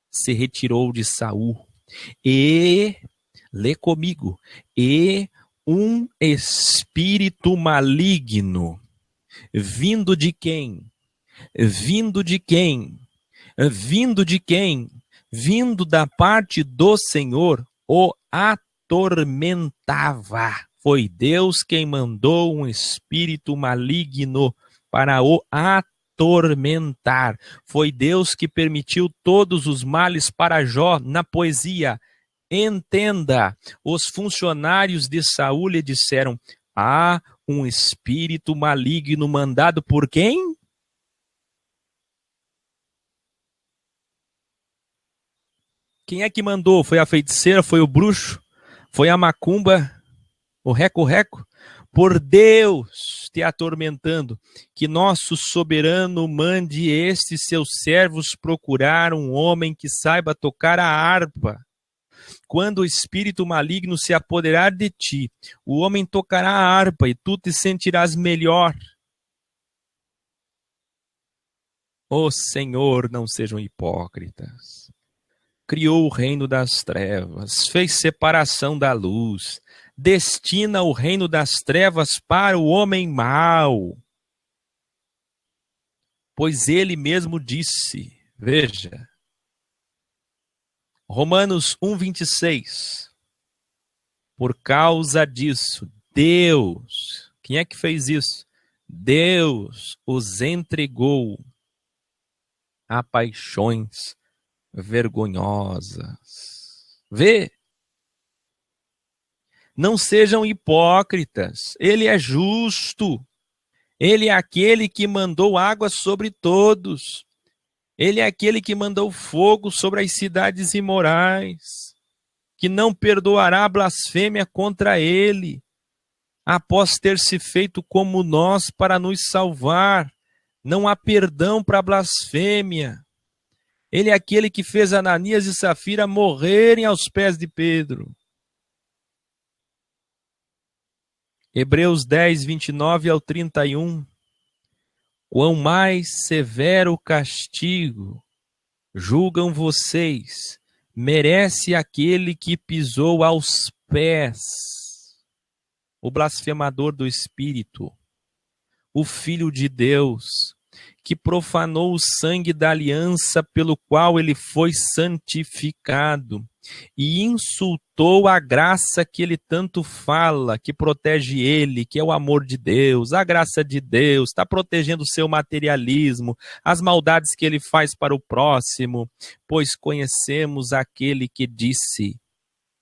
se retirou de Saul. E, lê comigo, e um espírito maligno, vindo de quem? Vindo de quem? Vindo de quem? Vindo da parte do Senhor, o atormentava. Foi Deus quem mandou um espírito maligno para o atormentar. Foi Deus que permitiu todos os males para Jó na poesia. Entenda, os funcionários de Saul lhe disseram: há um espírito maligno mandado por quem? Quem é que mandou? Foi a feiticeira? Foi o bruxo? Foi a macumba? O reco-reco? Por Deus te atormentando, que nosso soberano mande estes seus servos procurar um homem que saiba tocar a harpa. Quando o espírito maligno se apoderar de ti, o homem tocará a harpa e tu te sentirás melhor. Ó Senhor, não sejam hipócritas. Criou o reino das trevas, fez separação da luz, destina o reino das trevas para o homem mau. Pois ele mesmo disse, veja, Romanos 1:26. Por causa disso, Deus, quem é que fez isso? Deus os entregou a paixões vergonhosas. Vê? Não sejam hipócritas. Ele é justo. Ele é aquele que mandou água sobre todos. Ele é aquele que mandou fogo sobre as cidades imorais, que não perdoará a blasfêmia contra ele, após ter se feito como nós para nos salvar. Não há perdão para a blasfêmia. Ele é aquele que fez Ananias e Safira morrerem aos pés de Pedro. Hebreus 10, 29 ao 31. Quão mais severo castigo, julgam vocês, merece aquele que pisou aos pés, o blasfemador do Espírito, o Filho de Deus, que profanou o sangue da aliança pelo qual ele foi santificado e insultou a graça que ele tanto fala, que protege ele, que é o amor de Deus. A graça de Deus está protegendo o seu materialismo, as maldades que ele faz para o próximo, pois conhecemos aquele que disse: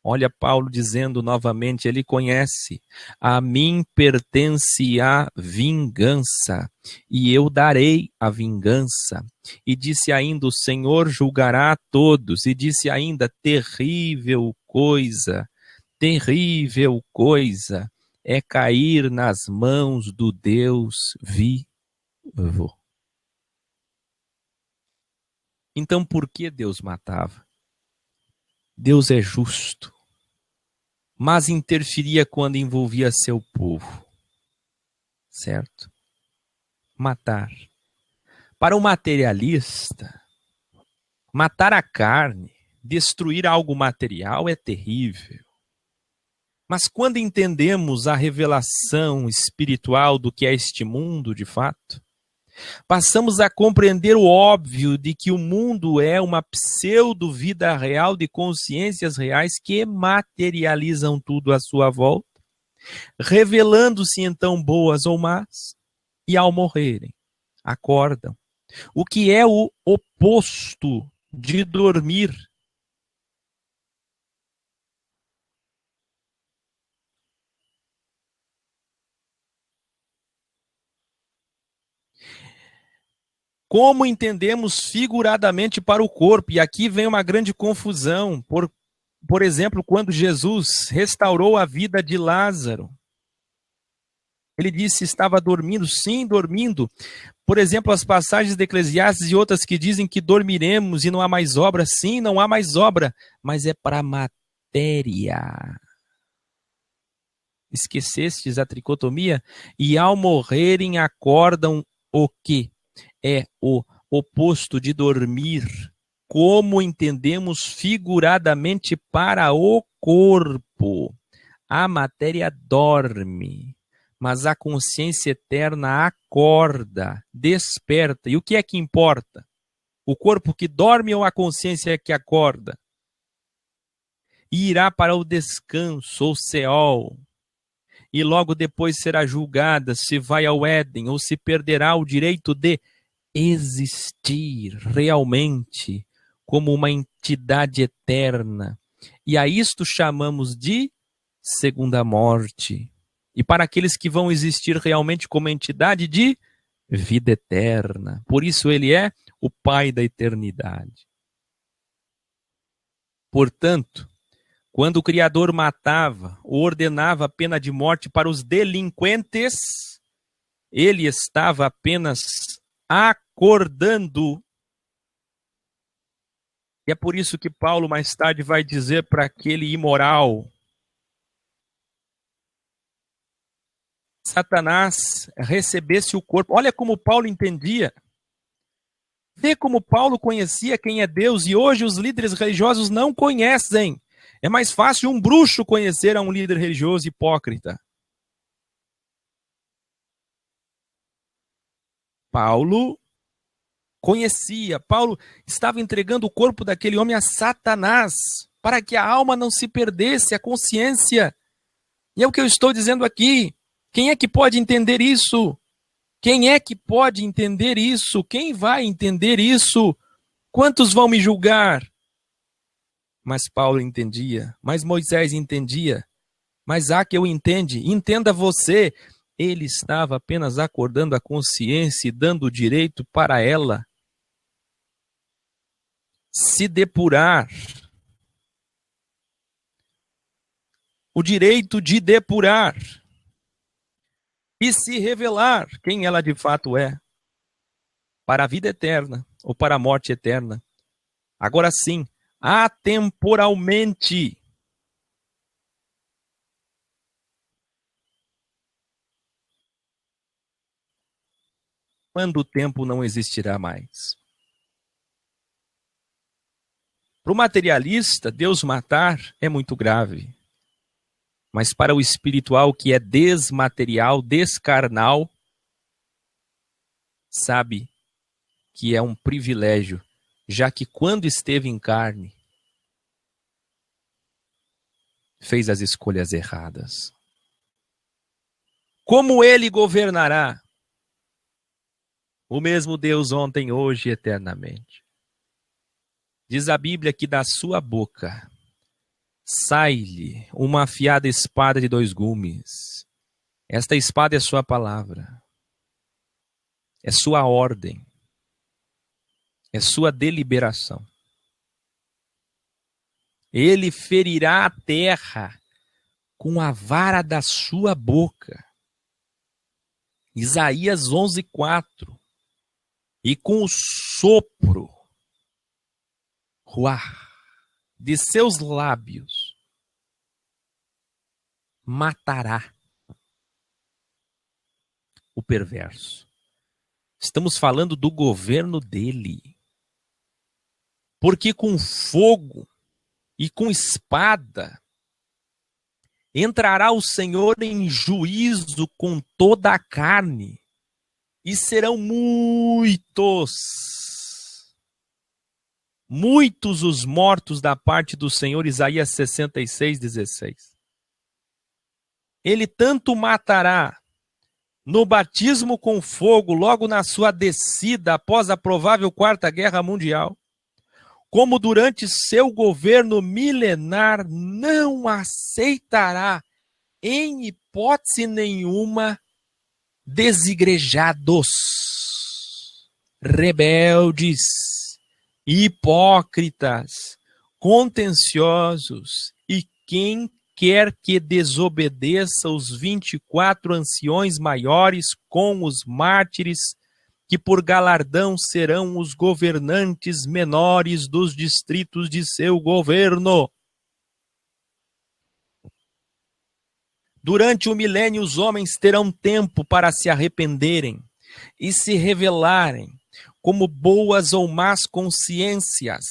Olha Paulo dizendo novamente, ele conhece: a mim pertence a vingança, e eu darei a vingança. E disse ainda, o Senhor julgará a todos. E disse ainda, terrível coisa é cair nas mãos do Deus vivo. Então por que Deus matava? Deus é justo, mas interferia quando envolvia seu povo, certo? Matar. Para o materialista, matar a carne, destruir algo material é terrível. Mas quando entendemos a revelação espiritual do que é este mundo, de fato, passamos a compreender o óbvio de que o mundo é uma pseudo-vida real de consciências reais que materializam tudo à sua volta, revelando-se então boas ou más, e ao morrerem, acordam. O que é o oposto de dormir? Como entendemos figuradamente para o corpo? E aqui vem uma grande confusão. Por exemplo, quando Jesus restaurou a vida de Lázaro, ele disse estava dormindo, sim, dormindo. Por exemplo, as passagens de Eclesiastes e outras que dizem que dormiremos e não há mais obra, sim, não há mais obra, mas é para a matéria. Esquecestes a tricotomia? E ao morrerem acordam o quê? É o oposto de dormir, como entendemos figuradamente para o corpo. A matéria dorme, mas a consciência eterna acorda, desperta. E o que é que importa? O corpo que dorme ou a consciência que acorda? E irá para o descanso, ou Seol, e logo depois será julgada se vai ao Éden ou se perderá o direito de existir realmente como uma entidade eterna. E a isto chamamos de segunda morte. E para aqueles que vão existir realmente como entidade de vida eterna. Por isso ele é o Pai da eternidade. Portanto, quando o Criador matava ou ordenava a pena de morte para os delinquentes, ele estava apenas acordando. E é por isso que Paulo mais tarde vai dizer para aquele imoral: Satanás recebesse o corpo. Olha como Paulo entendia. Vê como Paulo conhecia quem é Deus e hoje os líderes religiosos não conhecem. É mais fácil um bruxo conhecer a um líder religioso hipócrita. Paulo conhecia, Paulo estava entregando o corpo daquele homem a Satanás, para que a alma não se perdesse, a consciência. E é o que eu estou dizendo aqui. Quem é que pode entender isso? Quem é que pode entender isso? Quem vai entender isso? Quantos vão me julgar? Mas Paulo entendia, mas Moisés entendia, mas há que eu entende, entenda você, ele estava apenas acordando a consciência e dando o direito para ela se depurar. O direito de depurar e se revelar quem ela de fato é, para a vida eterna ou para a morte eterna. Agora sim, atemporalmente. Quando o tempo não existirá mais. Para o materialista, Deus matar é muito grave. Mas para o espiritual, que é desmaterial, descarnal, sabe que é um privilégio, já que quando esteve em carne, fez as escolhas erradas. Como ele governará? O mesmo Deus ontem, hoje e eternamente. Diz a Bíblia que da sua boca Sai-lhe uma afiada espada de 2 gumes. Esta espada é sua palavra, é sua ordem, é sua deliberação. Ele ferirá a terra com a vara da sua boca. Isaías 11:4. E com o sopro, ruar, de seus lábios, matará o perverso. Estamos falando do governo dele. Porque com fogo e com espada entrará o Senhor em juízo com toda a carne, e serão muitos os mortos da parte do Senhor. Isaías 66:16. Ele tanto matará no batismo com fogo, logo na sua descida após a provável Quarta Guerra Mundial, como durante seu governo milenar, não aceitará em hipótese nenhuma desigrejados, rebeldes, hipócritas, contenciosos e quem quer que desobedeça os 24 anciões maiores com os mártires, que por galardão serão os governantes menores dos distritos de seu governo. Durante o milênio, os homens terão tempo para se arrependerem e se revelarem como boas ou más consciências.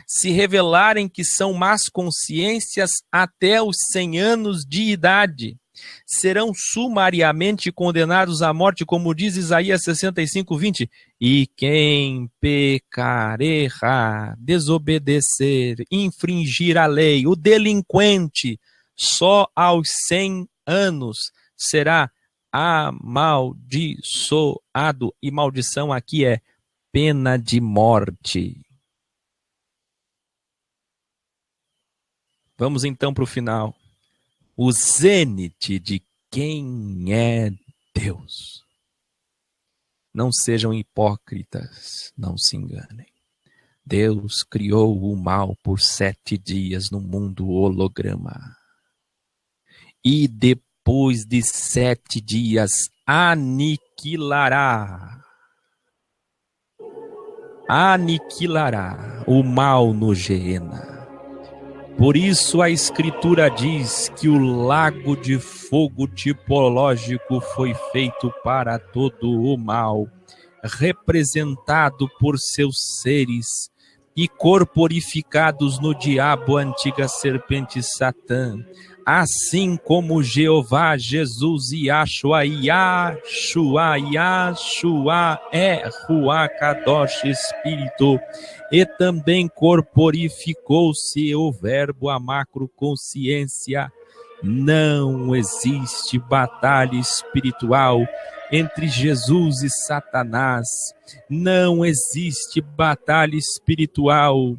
Se revelarem que são más consciências até os 100 anos de idade, serão sumariamente condenados à morte, como diz Isaías 65:20. E quem pecar, errar, desobedecer, infringir a lei, o delinquente, só aos 100 anos será amaldiçoado. E maldição aqui é pena de morte. Vamos então para o final. O zênite de quem é Deus. Não sejam hipócritas, não se enganem. Deus criou o mal por 7 dias no mundo holograma. E depois de 7 dias aniquilará o mal no Geena. Por isso a Escritura diz que o lago de fogo tipológico foi feito para todo o mal, representado por seus seres e corporificados no diabo, a antiga serpente Satã, assim como Jeová, Jesus, Yahshua é Ruach Kadosh, Espírito, e também corporificou-se o verbo, a macroconsciência. Não existe batalha espiritual entre Jesus e Satanás. Não existe batalha espiritual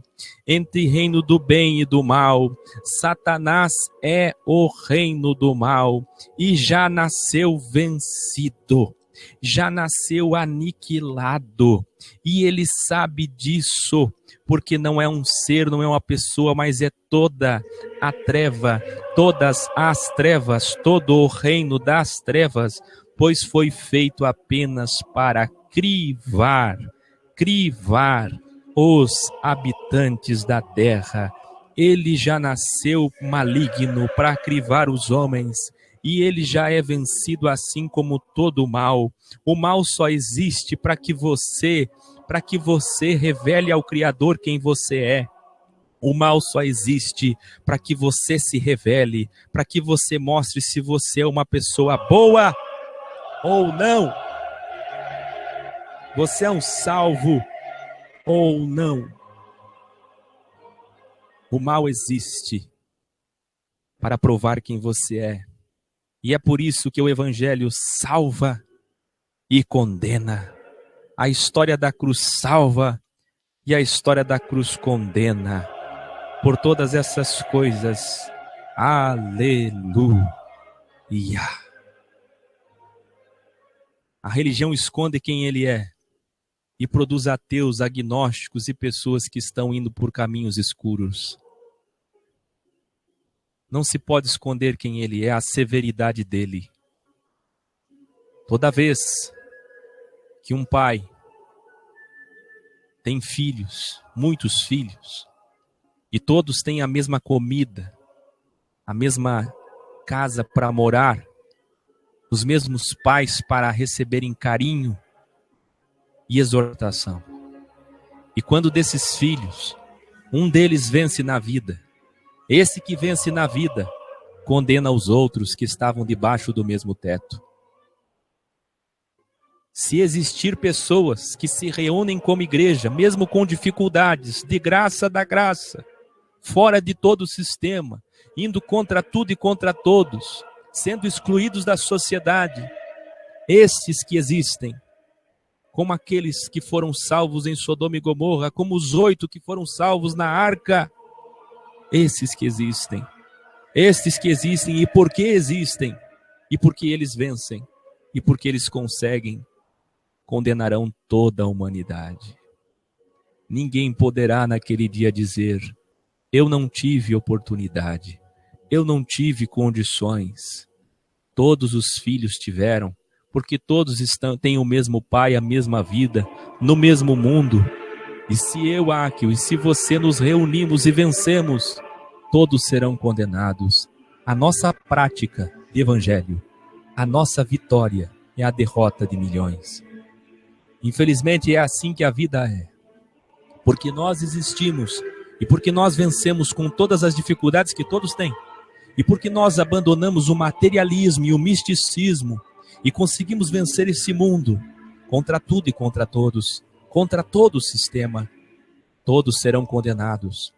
entre reino do bem e do mal. Satanás é o reino do mal e já nasceu vencido, já nasceu aniquilado. E ele sabe disso, porque não é um ser, não é uma pessoa, mas é toda a treva, todas as trevas, todo o reino das trevas, pois foi feito apenas para crivar os habitantes da terra. Ele já nasceu maligno para crivar os homens, e ele já é vencido assim como todo o mal. O mal só existe para que você revele ao Criador quem você é. O mal só existe para que você se revele, para que você mostre se você é uma pessoa boa ou não. Você é um salvo ou não. O mal existe para provar quem você é. E é por isso que o Evangelho salva e condena. A história da cruz salva e a história da cruz condena. por todas essas coisas. Aleluia. A religião esconde quem ele é e produz ateus, agnósticos e pessoas que estão indo por caminhos escuros. Não se pode esconder quem ele é, a severidade dele. Toda vez que um pai tem filhos, muitos filhos, e todos têm a mesma comida, a mesma casa para morar, os mesmos pais para receberem carinho e exortação. E quando desses filhos, um deles vence na vida, esse que vence na vida condena os outros que estavam debaixo do mesmo teto. Se existir pessoas que se reúnem como igreja, mesmo com dificuldades, de graça da graça, fora de todo o sistema, indo contra tudo e contra todos, sendo excluídos da sociedade, estes que existem, como aqueles que foram salvos em Sodoma e Gomorra, como os 8 que foram salvos na arca, estes que existem, e por que existem, e porque eles vencem, e porque eles conseguem, condenarão toda a humanidade. Ninguém poderá naquele dia dizer: eu não tive oportunidade, eu não tive condições. Todos os filhos tiveram, porque todos têm o mesmo pai, a mesma vida, no mesmo mundo. E se eu, Áquil, e se você nos reunimos e vencemos, todos serão condenados. A nossa prática de evangelho, a nossa vitória é a derrota de milhões. Infelizmente é assim que a vida é. Porque nós existimos e porque nós vencemos com todas as dificuldades que todos têm. E porque nós abandonamos o materialismo e o misticismo e conseguimos vencer esse mundo contra tudo e contra todos, contra todo o sistema, todos serão condenados.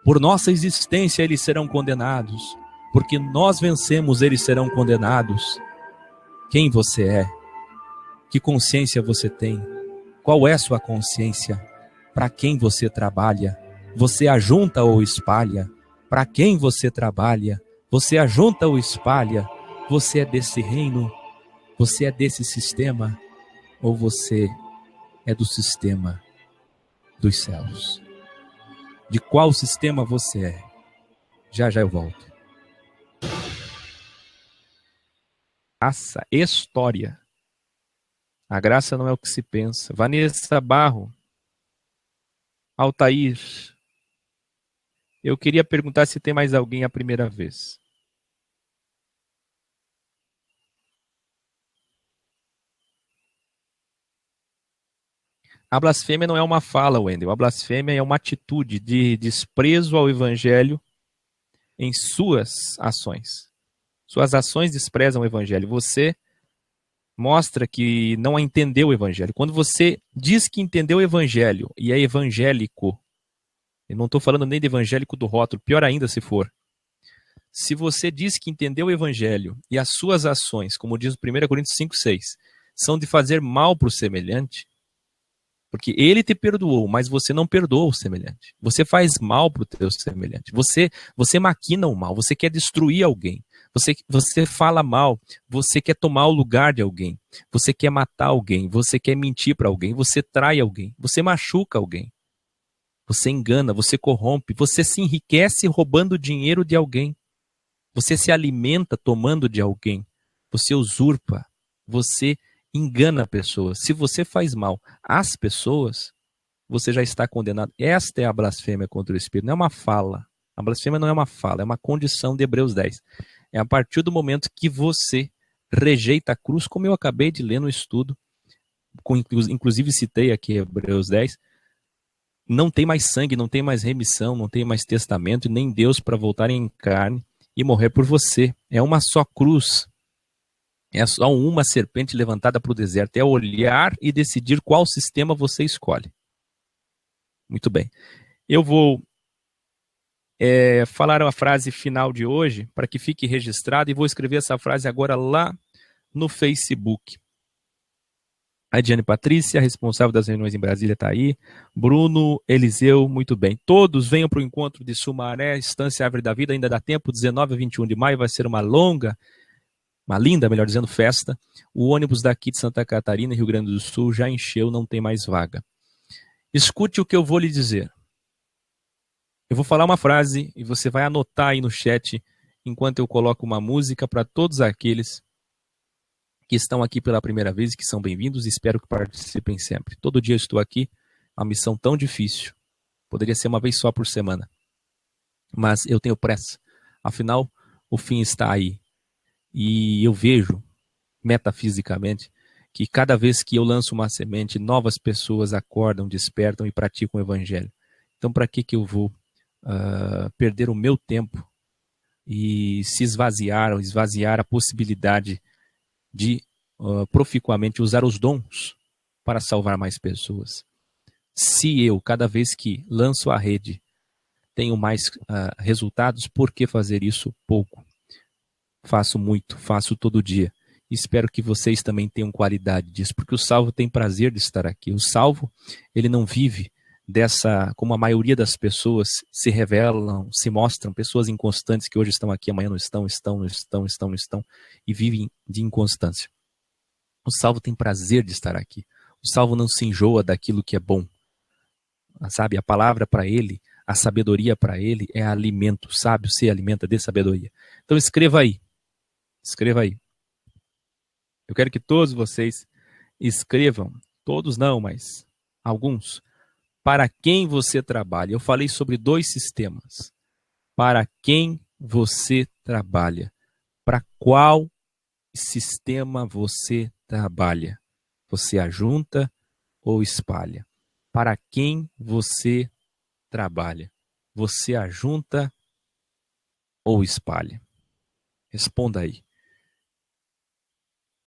Por nossa existência eles serão condenados. Porque nós vencemos, eles serão condenados. Quem você é? Que consciência você tem? Qual é sua consciência? Para quem você trabalha? Você ajunta ou espalha? Para quem você trabalha? Você ajunta ou espalha? Você é desse reino? Você é desse sistema? Ou você é do sistema dos céus? De qual sistema você é? Já já eu volto. Graça, história. A graça não é o que se pensa. Vanessa Barro, Altair, eu queria perguntar se tem mais alguém a primeira vez. A blasfêmia não é uma fala, Wendel. A blasfêmia é uma atitude de desprezo ao evangelho em suas ações. Suas ações desprezam o evangelho. Você mostra que não entendeu o evangelho. Quando você diz que entendeu o evangelho e é evangélico, eu não estou falando nem de evangélico do rótulo, pior ainda se for. Se você diz que entendeu o evangelho e as suas ações, como diz o 1 Coríntios 5,6, são de fazer mal para o semelhante, porque ele te perdoou, mas você não perdoa o semelhante. Você faz mal para o teu semelhante. Você maquina o mal, você quer destruir alguém. Você fala mal, você quer tomar o lugar de alguém. Você quer matar alguém, você quer mentir para alguém, você trai alguém, você machuca alguém. Você engana, você corrompe, você se enriquece roubando dinheiro de alguém. Você se alimenta tomando de alguém. Você usurpa, você engana pessoas. Se você faz mal às pessoas, você já está condenado. Esta é a blasfêmia contra o Espírito, não é uma fala. A blasfêmia não é uma fala, é uma condição de Hebreus 10. É a partir do momento que você rejeita a cruz, como eu acabei de ler no estudo, inclusive citei aqui Hebreus 10, não tem mais sangue, não tem mais remissão, não tem mais testamento, e nem Deus para voltar em carne e morrer por você. É uma só cruz. É só uma serpente levantada para o deserto. É olhar e decidir qual sistema você escolhe. Muito bem. Eu vou falar a frase final de hoje, para que fique registrado, e vou escrever essa frase agora lá no Facebook. A Ediane Patrícia, responsável das reuniões em Brasília, está aí. Bruno Eliseu, muito bem. Todos venham para o encontro de Sumaré, Estância Árvore da Vida, ainda dá tempo, 19 a 21 de maio, vai ser uma linda, melhor dizendo, festa. O ônibus daqui de Santa Catarina, Rio Grande do Sul, já encheu, não tem mais vaga. Escute o que eu vou lhe dizer. Eu vou falar uma frase e você vai anotar aí no chat, enquanto eu coloco uma música para todos aqueles que estão aqui pela primeira vez e que são bem-vindos, e espero que participem sempre. Todo dia eu estou aqui, uma missão tão difícil. Poderia ser uma vez só por semana. Mas eu tenho pressa. Afinal, o fim está aí. E eu vejo, metafisicamente, que cada vez que eu lanço uma semente, novas pessoas acordam, despertam e praticam o evangelho. Então, para que eu vou perder o meu tempo e se esvaziar a possibilidade de proficuamente usar os dons para salvar mais pessoas? Se eu, cada vez que lanço a rede, tenho mais resultados, por que fazer isso pouco? Faço muito, faço todo dia. Espero que vocês também tenham qualidade disso, porque o salvo tem prazer de estar aqui. O salvo, ele não vive dessa, como a maioria das pessoas se revelam, se mostram, pessoas inconstantes que hoje estão aqui, amanhã não estão, e vivem de inconstância. O salvo tem prazer de estar aqui. O salvo não se enjoa daquilo que é bom. Sabe, a palavra para ele, a sabedoria para ele é alimento. O sábio se alimenta de sabedoria. Então escreva aí. Escreva aí. Eu quero que todos vocês escrevam, todos não, mas alguns, para quem você trabalha. Eu falei sobre 2 sistemas. Para quem você trabalha. Para qual sistema você trabalha? Você ajunta ou espalha? Para quem você trabalha? Você ajunta ou espalha? Responda aí.